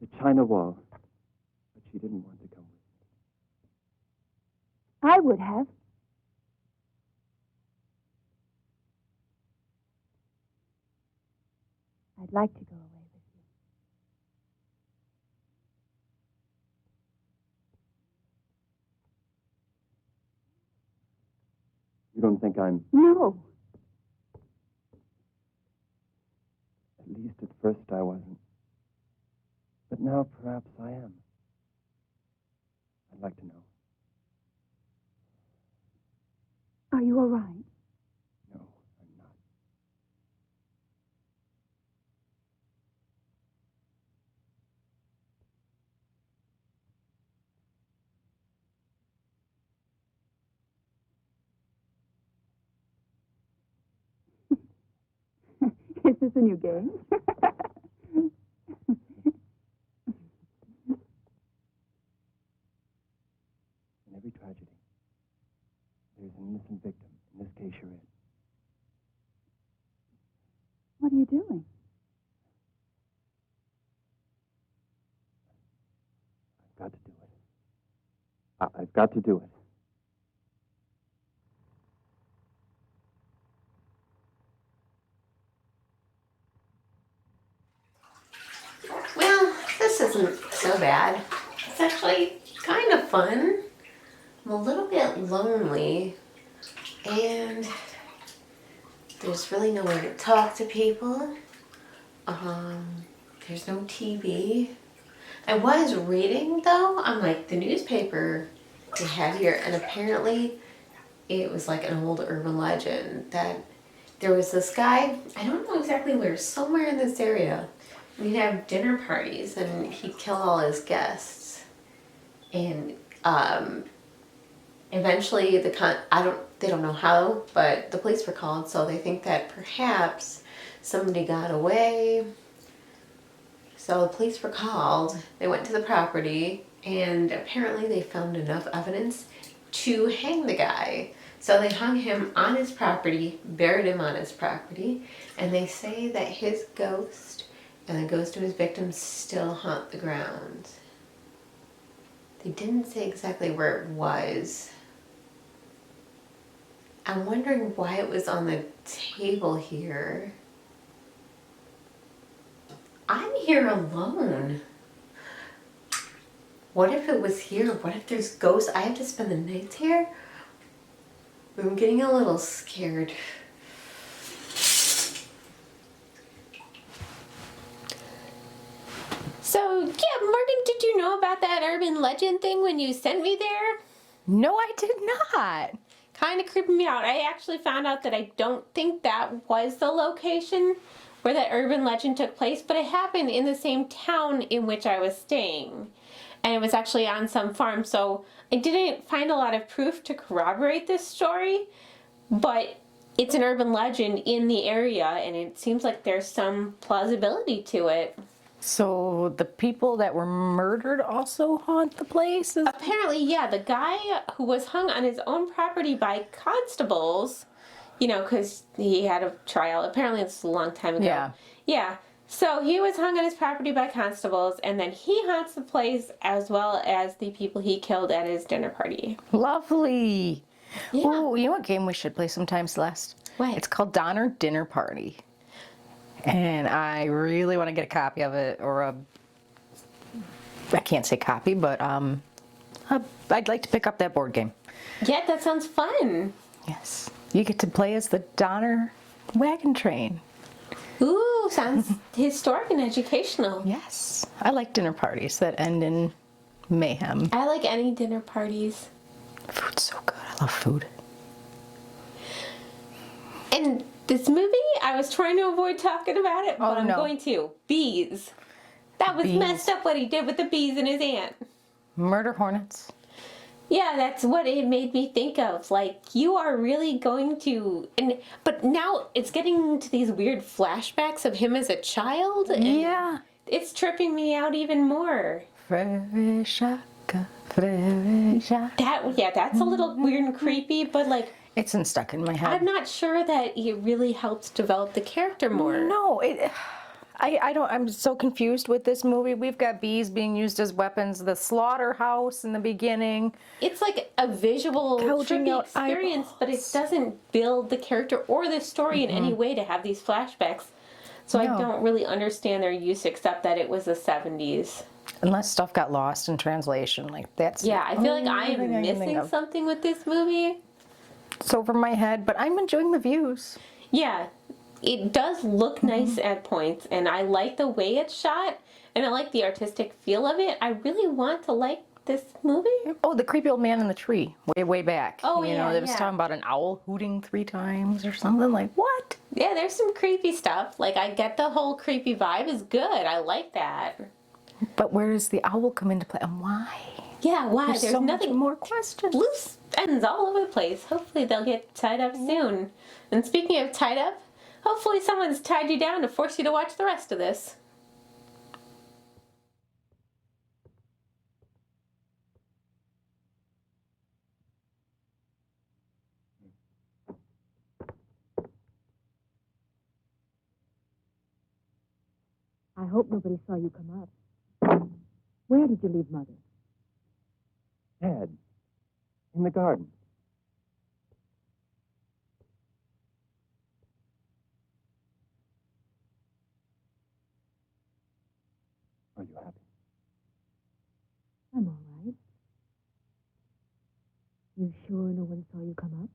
the China Wall, but she didn't want to come with me. I would have. I'd like to go away with you. You don't think I'm... No. At least at first I wasn't. But now perhaps I am. I'd like to know. Are you all right? No, I'm not. Is this a new game? In every tragedy, there's an innocent victim. In this case, you're it. What are you doing? I've got to do it. I've got to do it. Well, this isn't so bad. It's actually kind of fun. I'm a little bit lonely, and there's really no way to talk to people. There's no TV. I was reading, though, on, like, the newspaper they had here, and apparently it was like an old urban legend that there was this guy, I don't know exactly where, somewhere in this area. We'd have dinner parties, and he'd kill all his guests. And eventually, they don't know how, but the police were called, so they think that perhaps somebody got away. So the police were called. They went to the property, and apparently they found enough evidence to hang the guy. So they hung him on his property, buried him on his property, and they say that his ghost and the ghost of his victims still haunt the ground. They didn't say exactly where it was. I'm wondering why it was on the table here. I'm here alone. What if it was here? What if there's ghosts? I have to spend the night here? I'm getting a little scared. So, yeah, Morgan, did you know about that urban legend thing when you sent me there? No, I did not. Kind of creeping me out. I actually found out that I don't think that was the location where that urban legend took place, but it happened in the same town in which I was staying. And it was actually on some farm, so I didn't find a lot of proof to corroborate this story, but it's an urban legend in the area, and it seems like there's some plausibility to it. So the people that were murdered also haunt the place? Apparently, yeah, the guy who was hung on his own property by constables, you know, because he had a trial. Apparently, it's a long time ago. Yeah. Yeah. So he was hung on his property by constables, and then he haunts the place as well as the people he killed at his dinner party. Lovely. Yeah. Oh, you know what game we should play sometime, Celeste? What? It's called Donner Dinner Party. And I really want to get a copy of it, or I can't say copy, but I'd like to pick up that board game. Yeah, that sounds fun. Yes. You get to play as the Donner wagon train. Ooh, sounds historic and educational. Yes. I like dinner parties that end in mayhem. I like any dinner parties. Food's so good. I love food. And this movie, I was trying to avoid talking about it, but I'm no. going to. Bees. That was Bees. messed up what he did with the bees and his aunt. Murder hornets. Yeah, that's what it made me think of. Like, you are really going to... But now it's getting into these weird flashbacks of him as a child. And Yeah. it's tripping me out even more. Frere Shaka, Frere Shaka. That's a little weird and creepy, but like... It's stuck in my head. I'm not sure that it really helps develop the character more. No, I'm so confused with this movie. We've got bees being used as weapons. The slaughterhouse in the beginning. It's like a visual Gouging trippy out experience, but it doesn't build the character or the story in any way to have these flashbacks. So I don't really understand their use except that it was the 70s. Unless stuff got lost in translation, like that's... Yeah, I feel like I am missing something with this movie. It's over my head, but I'm enjoying the views. Yeah, it does look nice at points, and I like the way it's shot, and I like the artistic feel of it. I really want to like this movie. Oh, the creepy old man in the tree, way back. Oh, you know, they was talking about an owl hooting 3 times or something. Like, what? Yeah, there's some creepy stuff. Like, I get the whole creepy vibe is good. I like that. But where does the owl come into play, and why? Yeah, why? There's so nothing much more questions. Loose ends all over the place. Hopefully they'll get tied up soon. And speaking of tied up, hopefully someone's tied you down to force you to watch the rest of this. I hope nobody saw you come up. Where did you leave Mother? Dad, in the garden. Are you happy? I'm all right. You sure no one saw you come up?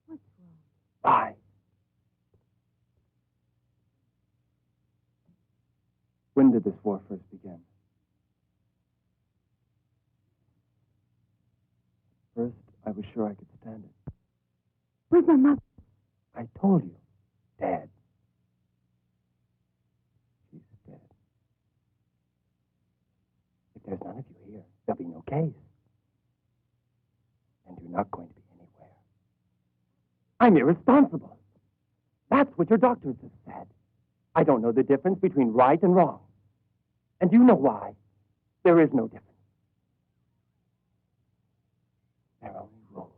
What's wrong? Why? When did this war first begin? First, I was sure I could stand it. Where's my mother? I told you, Dad. She's dead. If there's none of you here, there'll be no case. And you're not going to be anywhere. I'm irresponsible. That's what your doctors have said. I don't know the difference between right and wrong. And you know why. There is no difference. There are only rules.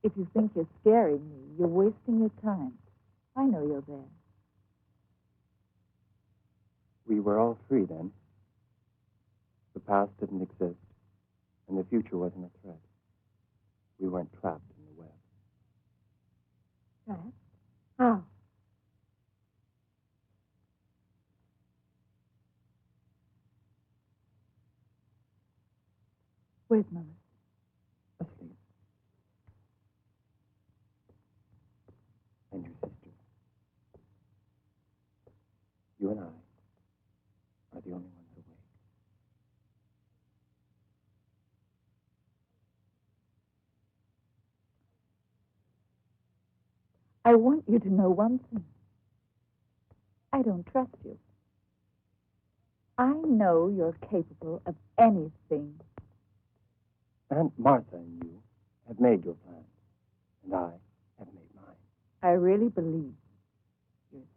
If you think you're scaring me, you're wasting your time. I know you're there. We were all free then. The past didn't exist, and the future wasn't a threat. we weren't trapped in the web. Trapped? How? Where's Mother? Asleep. And your sister. You and I are the only ones awake. I want you to know one thing. I don't trust you. I know you're capable of anything. Aunt Martha and you have made your plans, and I have made mine. I really believe you're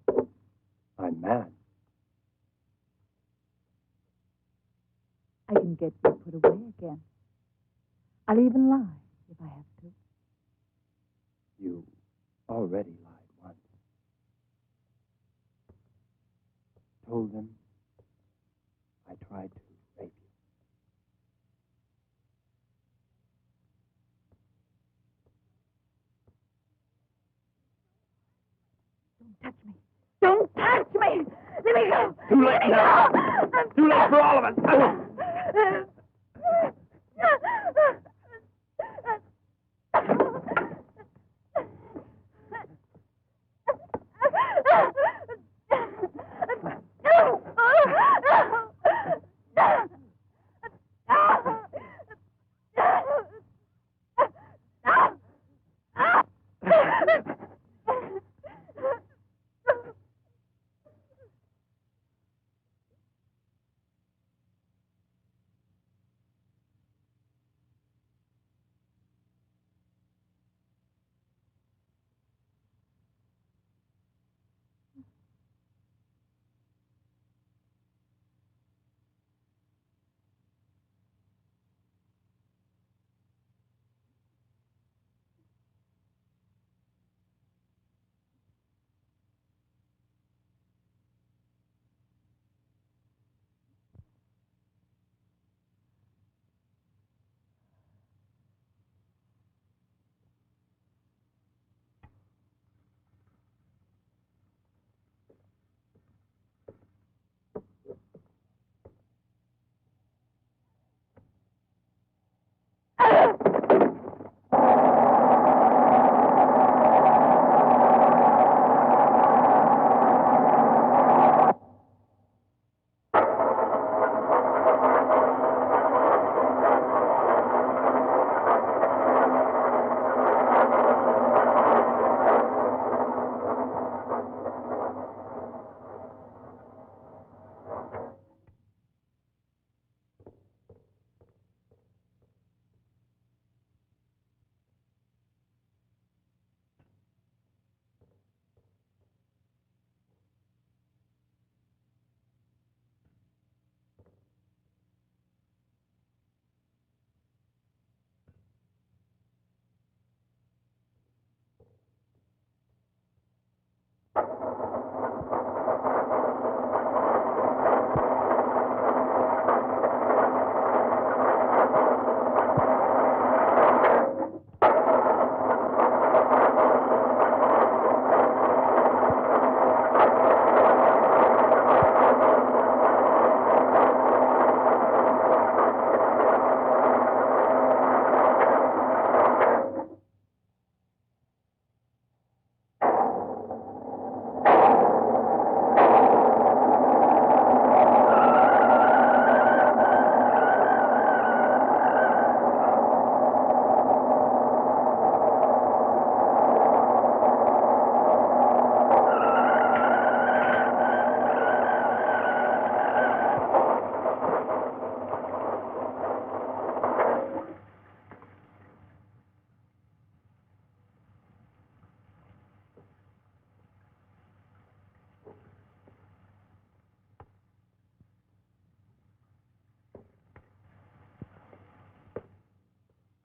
sick. I'm mad. I can get you put away again. I'll even lie if I have to. You already lied once. Told them I tried to rape you. Don't touch me! Let me go! Too late now. Too late for all of us.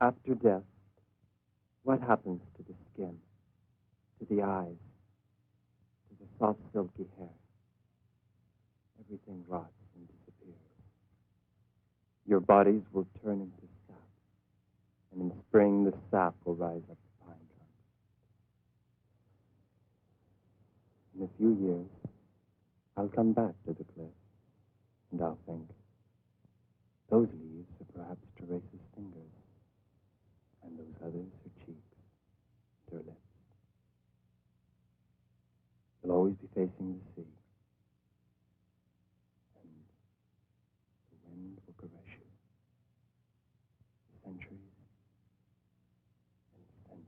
After death, what happens to the skin, to the eyes, to the soft, silky hair? Everything rots and disappears. Your your bodies will turn into sap. And in spring, the sap will rise up the pine trunks. In a few years, I'll come back to the cliff, and I'll think, those leaves are perhaps Teresa's fingers, and those others her cheeks, and her lips. You'll always be facing the sea, and the wind will caress you. Centuries and centuries.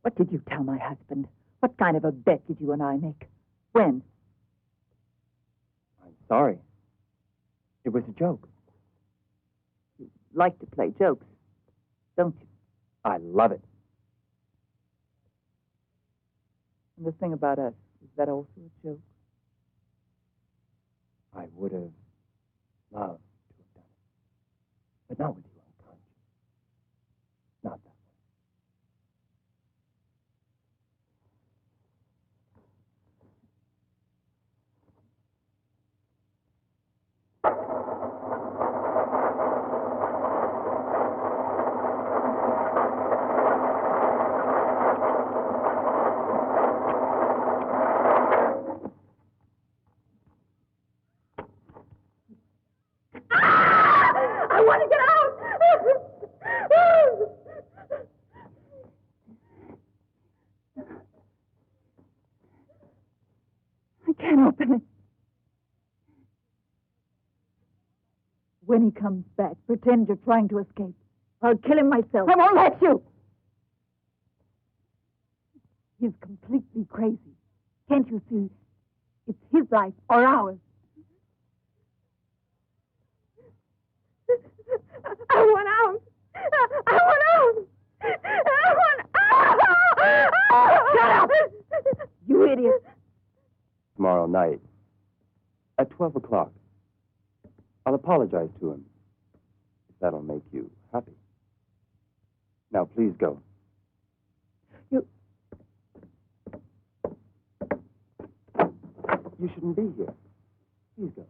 What did you tell my husband? What kind of a bet did you and I make? When? I'm sorry. It was a joke. You like to play jokes, don't you? I love it. And the thing about us, is that also a joke? I would have loved to have done it. But not with you unconscious. Not that way. I want to get out! I can't open it. When he comes back, pretend you're trying to escape. I'll kill him myself. I won't let you! He's completely crazy. Can't you see? It's his life or ours. I want out! I want out! I want out! Shut up! You idiot! Tomorrow night, at 12 o'clock, I'll apologize to him, if that'll make you happy. Now, please go. You shouldn't be here. Please go.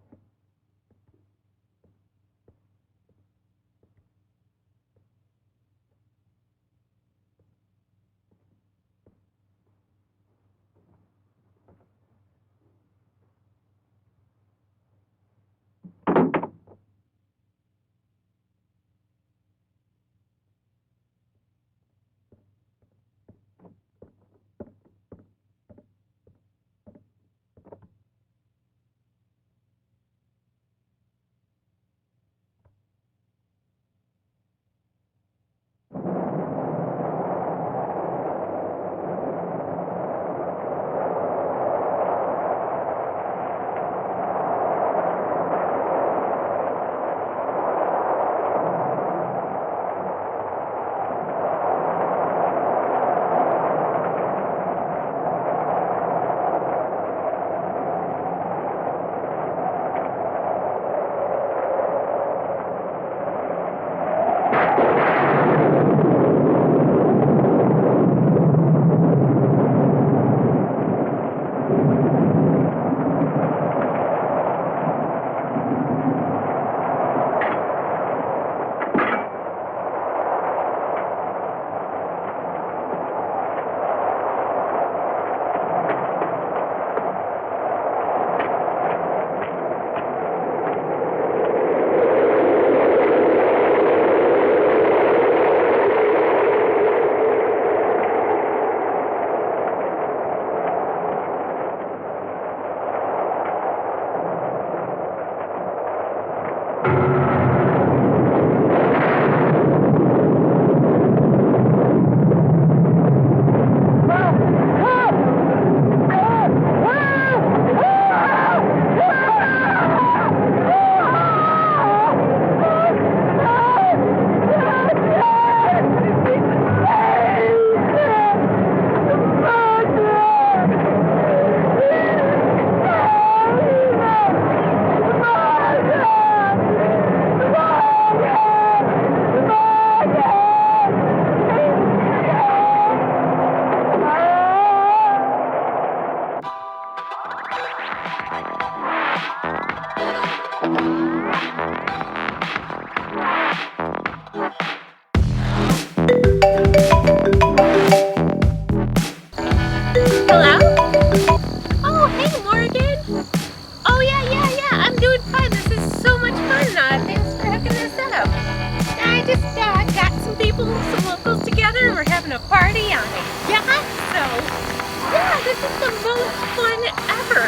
some locals together. We're having a party on a yacht. So, yeah, this is the most fun ever.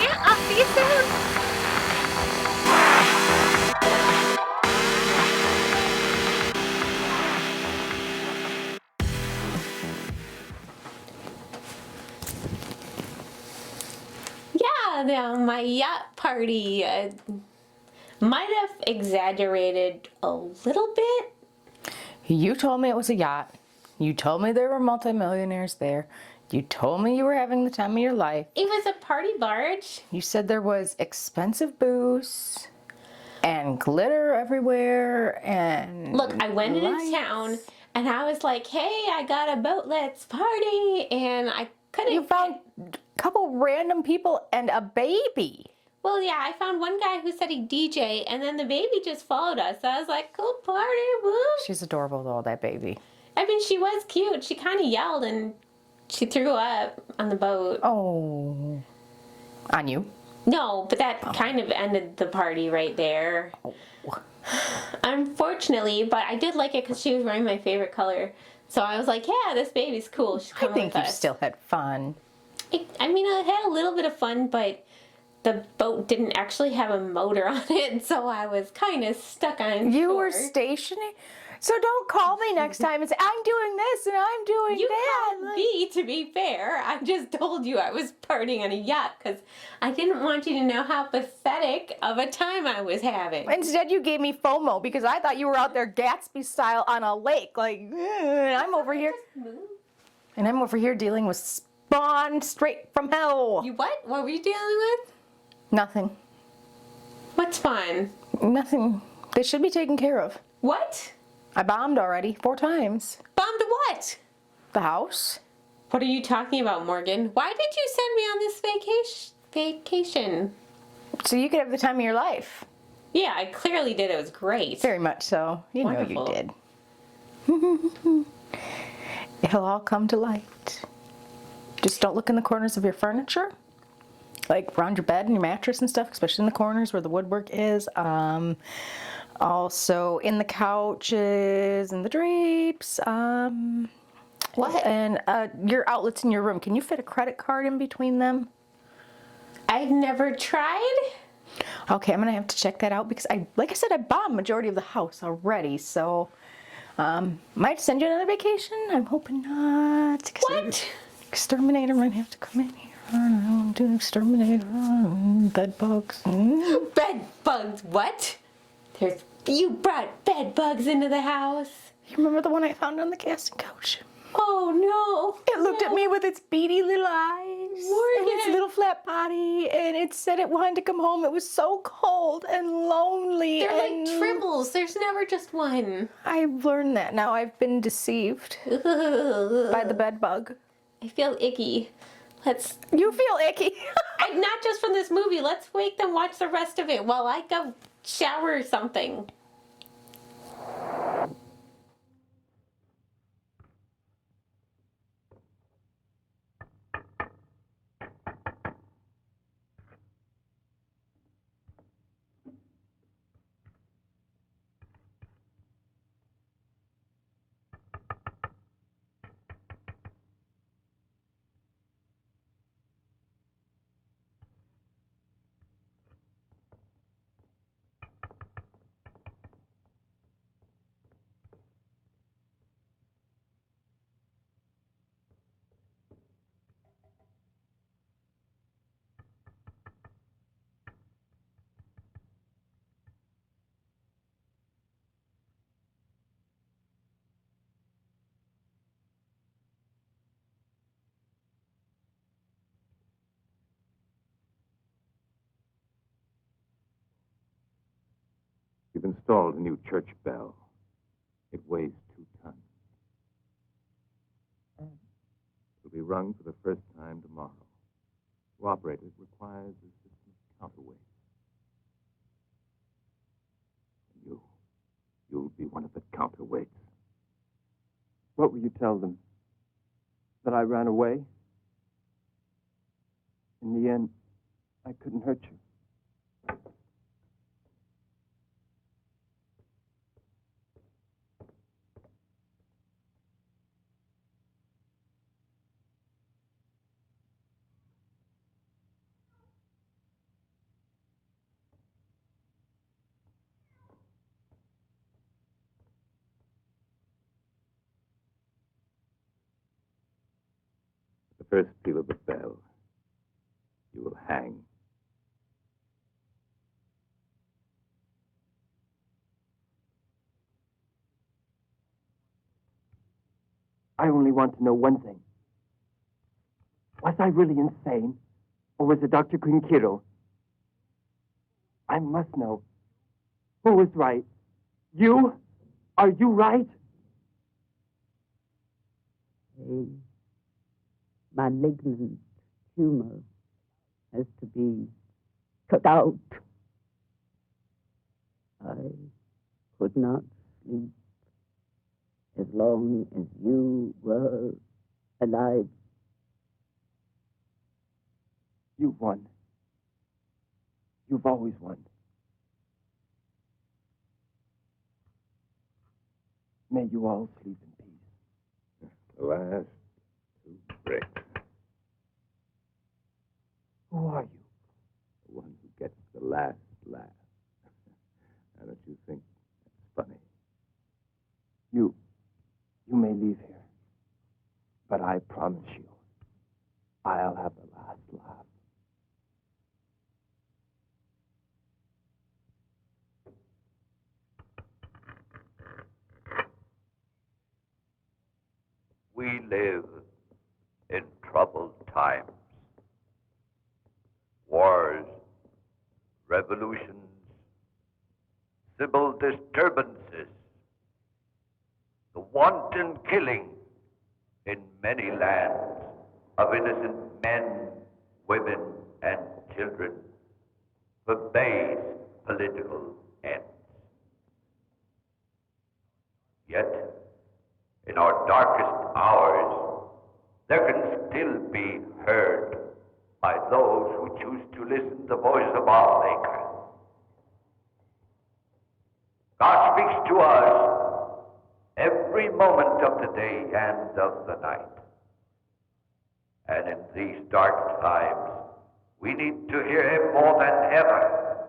Yeah, I'll see you soon. Yeah, my yacht party might have exaggerated a little bit. You told me it was a yacht. You told me there were multimillionaires there. You told me you were having the time of your life. It was a party barge. You said there was expensive booze and glitter everywhere and Look, I went lights. into town and I was like, hey, I got a boat, let's party. And I couldn't. You found a couple random people and a baby. Well, yeah, I found one guy who said he'd DJ, and then the baby just followed us. I was like, cool party, woo. She's adorable though, that baby. I mean, she was cute. She kind of yelled and she threw up on the boat. Oh. On you? No, but that kind of ended the party right there. Oh. Unfortunately, but I did like it because she was wearing my favorite color. So I was like, yeah, this baby's cool. She's coming I think with you us. still had fun. I mean, I had a little bit of fun, but the boat didn't actually have a motor on it, so I was kind of stuck on You shore. were stationary? So don't call me next time and say, I'm doing this and I'm doing You that. called me, to be fair. I just told you I was partying on a yacht because I didn't want you to know how pathetic of a time I was having. Instead, you gave me FOMO because I thought you were out there Gatsby style on a lake. Like, and I'm over here. And I'm over here dealing with spawn straight from hell. You what? What were you dealing with? Nothing. What's fun? Nothing. They should be taken care of. What? I bombed already 4 times. Bombed what? The house. What are you talking about, Morgan? Why did you send me on this vacation? So you could have the time of your life. Yeah, I clearly did. It was great. Very much so. You Wonderful. know you did. It'll all come to light. Just don't look in the corners of your furniture. Like around your bed and your mattress and stuff, especially in the corners where the woodwork is. Also in the couches and the drapes. What? And your outlets in your room. Can you fit a credit card in between them? I've never tried. Okay, I'm gonna have to check that out because like I said, I bombed majority of the house already. So, might send you another vacation. I'm hoping not. What? Exterminator might have to come in here. Do an exterminator. Bed bugs. Bed bugs? What? You brought bed bugs into the house. You remember the one I found on the casting couch? Oh no! It looked at me with its beady little eyes and its Morgan. little flat body, and it said it wanted to come home. It was so cold and lonely. They're and like triples. There's never just one. I've learned that now. I've been deceived by the bed bug. I feel icky. You feel icky. Not just from this movie. Let's wake them, watch the rest of it while I go shower or something. You've installed a new church bell. It weighs 2 tons. It'll be rung for the first time tomorrow. To operate it requires a system of counterweights. You'll be one of the counterweights. What will you tell them? That I ran away? In the end, I couldn't hurt you. first peal of the bell, you will hang. I only want to know one thing. Was I really insane? Or was it Dr. Quinkiro? I must know. Who was right? You? Are you right? A malignant tumor has to be cut out. I could not sleep as long as you were alive. You've won. You've always won. May you all sleep in peace. The last two bricks. Who are you? The one who gets the last laugh. Now, don't you think that's funny? You may leave here, but I promise you, I'll have the last laugh. We live in troubled times. Wars, revolutions, civil disturbances, the wanton killing in many lands of innocent men, women, and children for base political ends. Yet, in our darkest hours, there can still be heard by those who choose to listen the voice of our Maker. God speaks to us every moment of the day and of the night. And in these dark times, we need to hear him more than ever.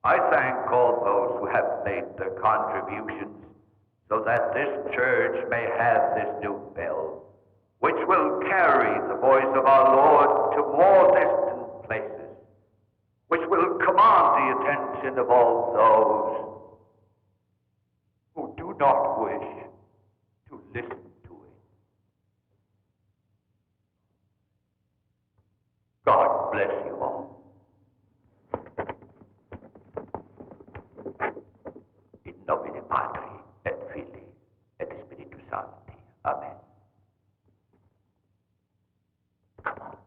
I thank all those who have made their contributions so that this church may have this new bell, which will carry the voice of our Lord to more distant places, which will command the attention of all those who do not wish to listen to it. God bless you all. In nomine Patri, et Filii, et Spiritus Sancti. Amen. Come on.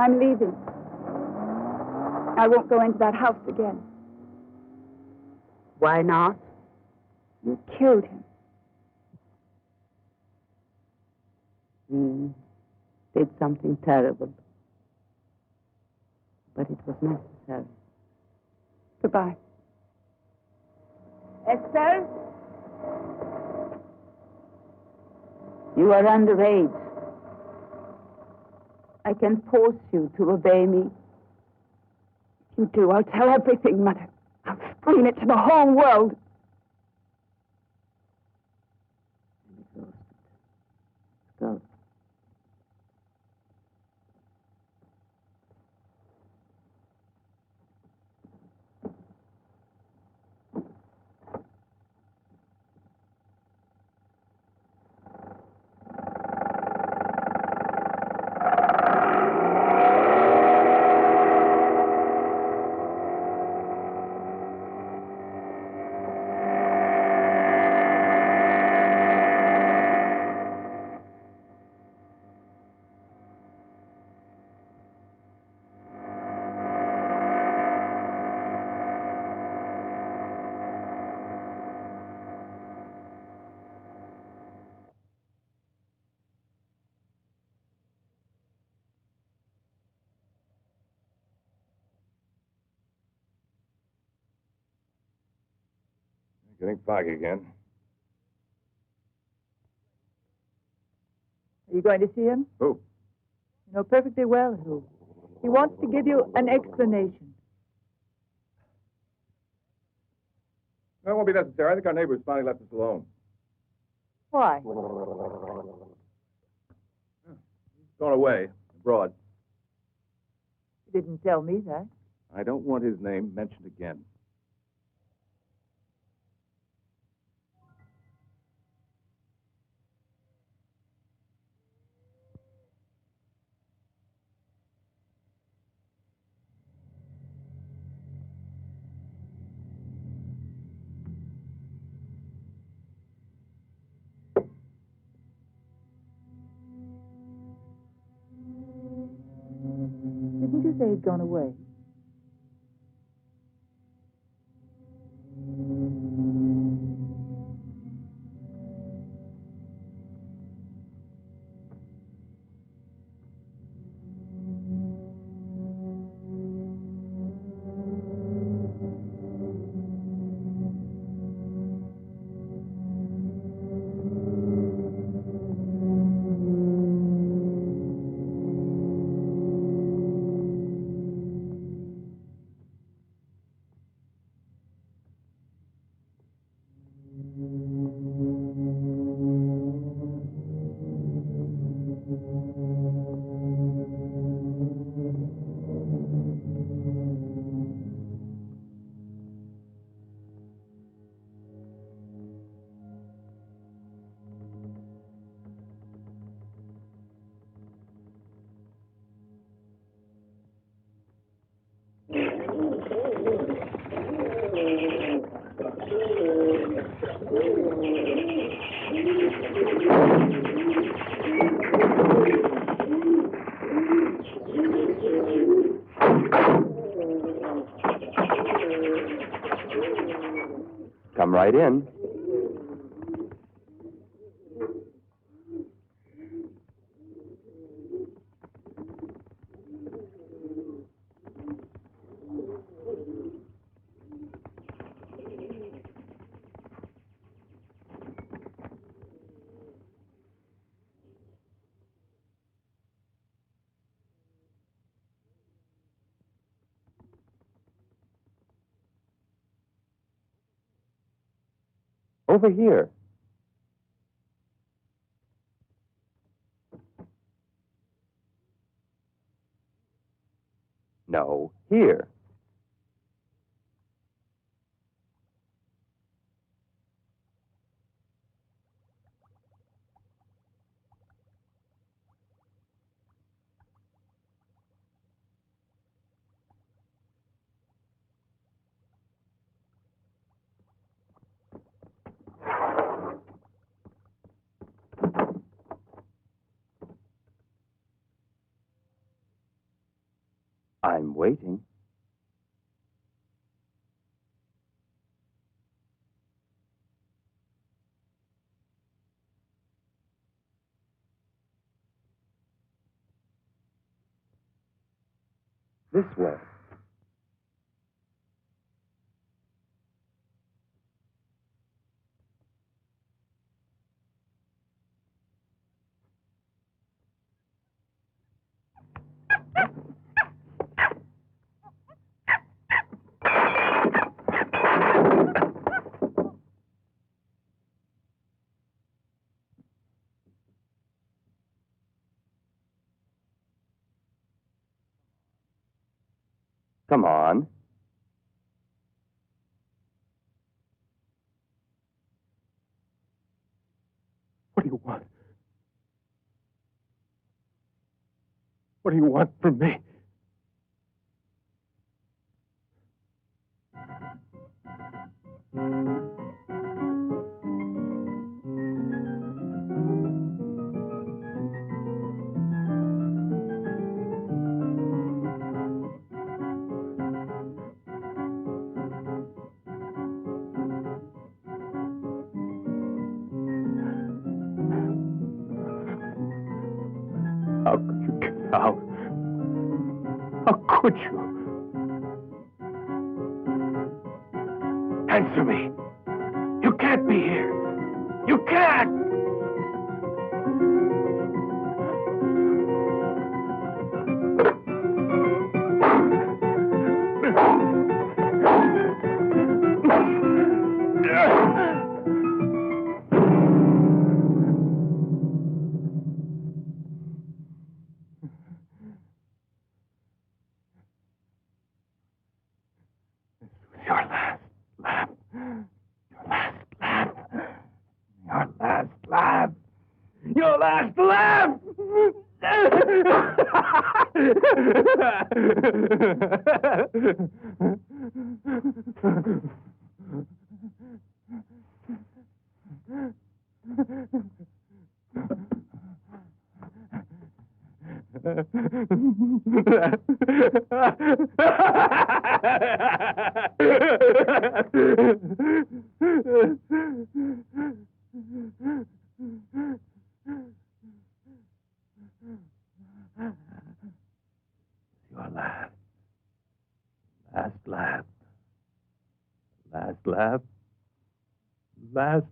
I'm leaving. I won't go into that house again. Why not? You killed him. We did something terrible. But it was necessary. Goodbye. Esther? You are underage. I can force you to obey me. If you do, I'll tell everything, Mother. I'll scream it to the whole world. I'm exhausted. Go. Getting foggy again. Are you going to see him? Who? You know perfectly well who. He wants to give you an explanation. No, it won't be necessary. I think our neighbors finally left us alone. Why? He's gone away, abroad. You didn't tell me that. I don't want his name mentioned again. Didn't you say he'd gone away? Come right in. Over here. No, here. I'm waiting. This way. Come on. What do you want? What do you want from me? How could you get out? How could you? Answer me. You can't be here. You can't! Your last laugh. Your last laugh. Your last laugh. Your last laugh! Your last. Last laugh. Last laugh. Last.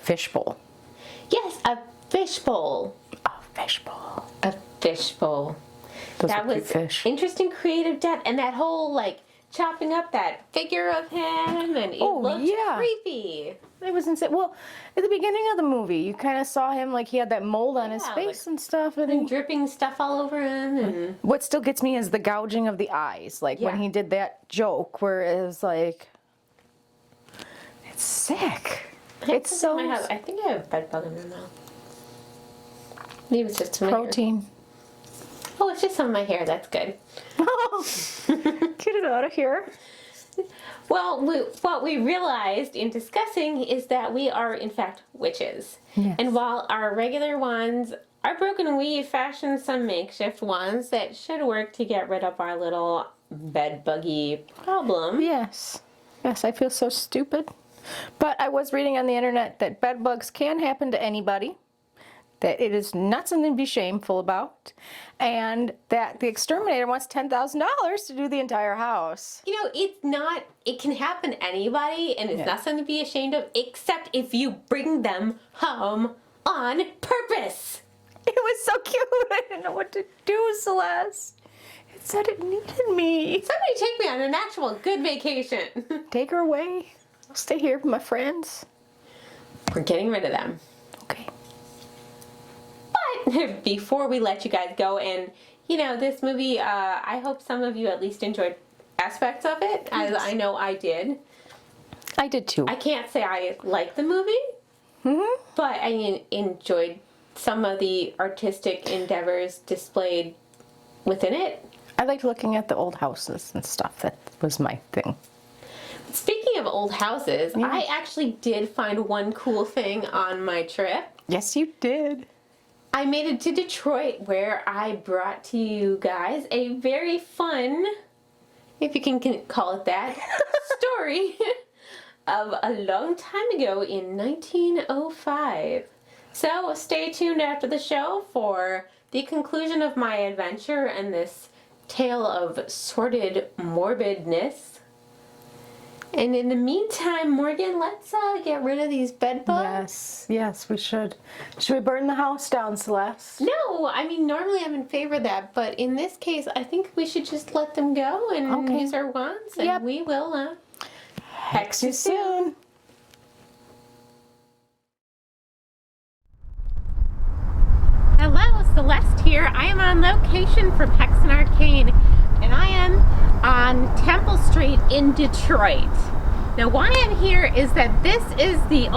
fishbowl. Yes, a fishbowl. A fishbowl. A fishbowl. Those That are cute was fish. interesting creative depth, and that whole like chopping up that figure of him, and it looked creepy. It was insane. Well, at the beginning of the movie, you kind of saw him like he had that mold on his face and stuff, And dripping stuff all over him. And what still gets me is the gouging of the eyes. Like when he did that joke where it was like, it's sick. It's so. I think I have a bed bug in my mouth. Maybe it's just some protein. Oh, it's just some of my hair. That's good. Get it out of here. Well, what we realized in discussing is that we are, in fact, witches. Yes. And while our regular wands are broken, we fashioned some makeshift wands that should work to get rid of our little bed buggy problem. Yes. Yes, I feel so stupid. But I was reading on the internet that bed bugs can happen to anybody, that it is not something to be shameful about, and that the exterminator wants $10,000 to do the entire house. You know, it can happen to anybody, and it's not something to be ashamed of, except if you bring them home on purpose. It was so cute. I didn't know what to do, Celeste. It said it needed me. Somebody take me on an actual good vacation. Take her away. I'll stay here with my friends. We're getting rid of them. Okay. But before we let you guys go, and you know, this movie, I hope some of you at least enjoyed aspects of it, as I know I did. I did too. I can't say I liked the movie, but I enjoyed some of the artistic endeavors displayed within it. I liked looking at the old houses and stuff. That was my thing. Speaking of old houses, I actually did find one cool thing on my trip. Yes, you did. I made it to Detroit, where I brought to you guys a very fun, if you can call it that, story of a long time ago in 1905. So stay tuned after the show for the conclusion of my adventure and this tale of sordid morbidness. And in the meantime, Morgan, let's get rid of these bed bugs. Yes, we should. Should we burn the house down, Celeste? No, I mean, normally I'm in favor of that, but in this case, I think we should just let them go and use our wands, and we will hex you soon. Hello, Celeste here. I am on location from Hexen Arcane, and I am on Temple Street in Detroit. Now, why I'm here is that this is the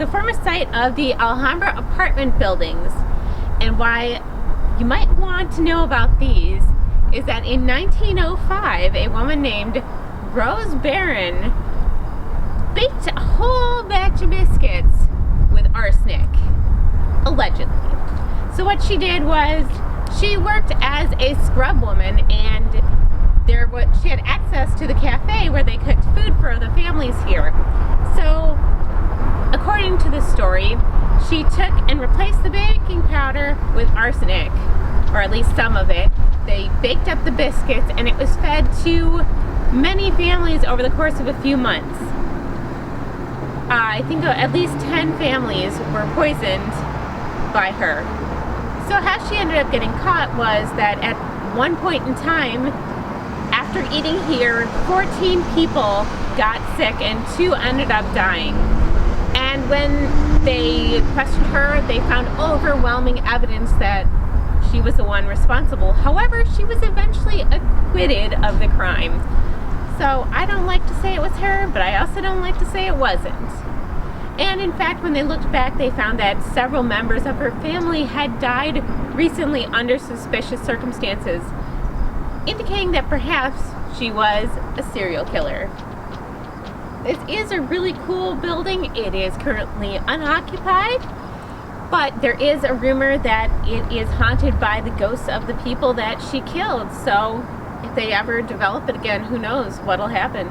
former site of the Alhambra apartment buildings, and why you might want to know about these is that in 1905, a woman named Rose Barron baked a whole batch of biscuits with arsenic, allegedly. So what she did was she worked as a scrub woman, and she had access to the cafe where they cooked food for the families here. So, according to the story, she took and replaced the baking powder with arsenic, or at least some of it. They baked up the biscuits, and it was fed to many families over the course of a few months. I think at least 10 families were poisoned by her. So how she ended up getting caught was that at one point in time, after eating here, 14 people got sick and 2 ended up dying. And when they questioned her, they found overwhelming evidence that she was the one responsible. However, she was eventually acquitted of the crime. So I don't like to say it was her, but I also don't like to say it wasn't. And in fact, when they looked back, they found that several members of her family had died recently under suspicious circumstances, indicating that perhaps she was a serial killer. This is a really cool building. It is currently unoccupied, but there is a rumor that it is haunted by the ghosts of the people that she killed. So if they ever develop it again, who knows what'll happen.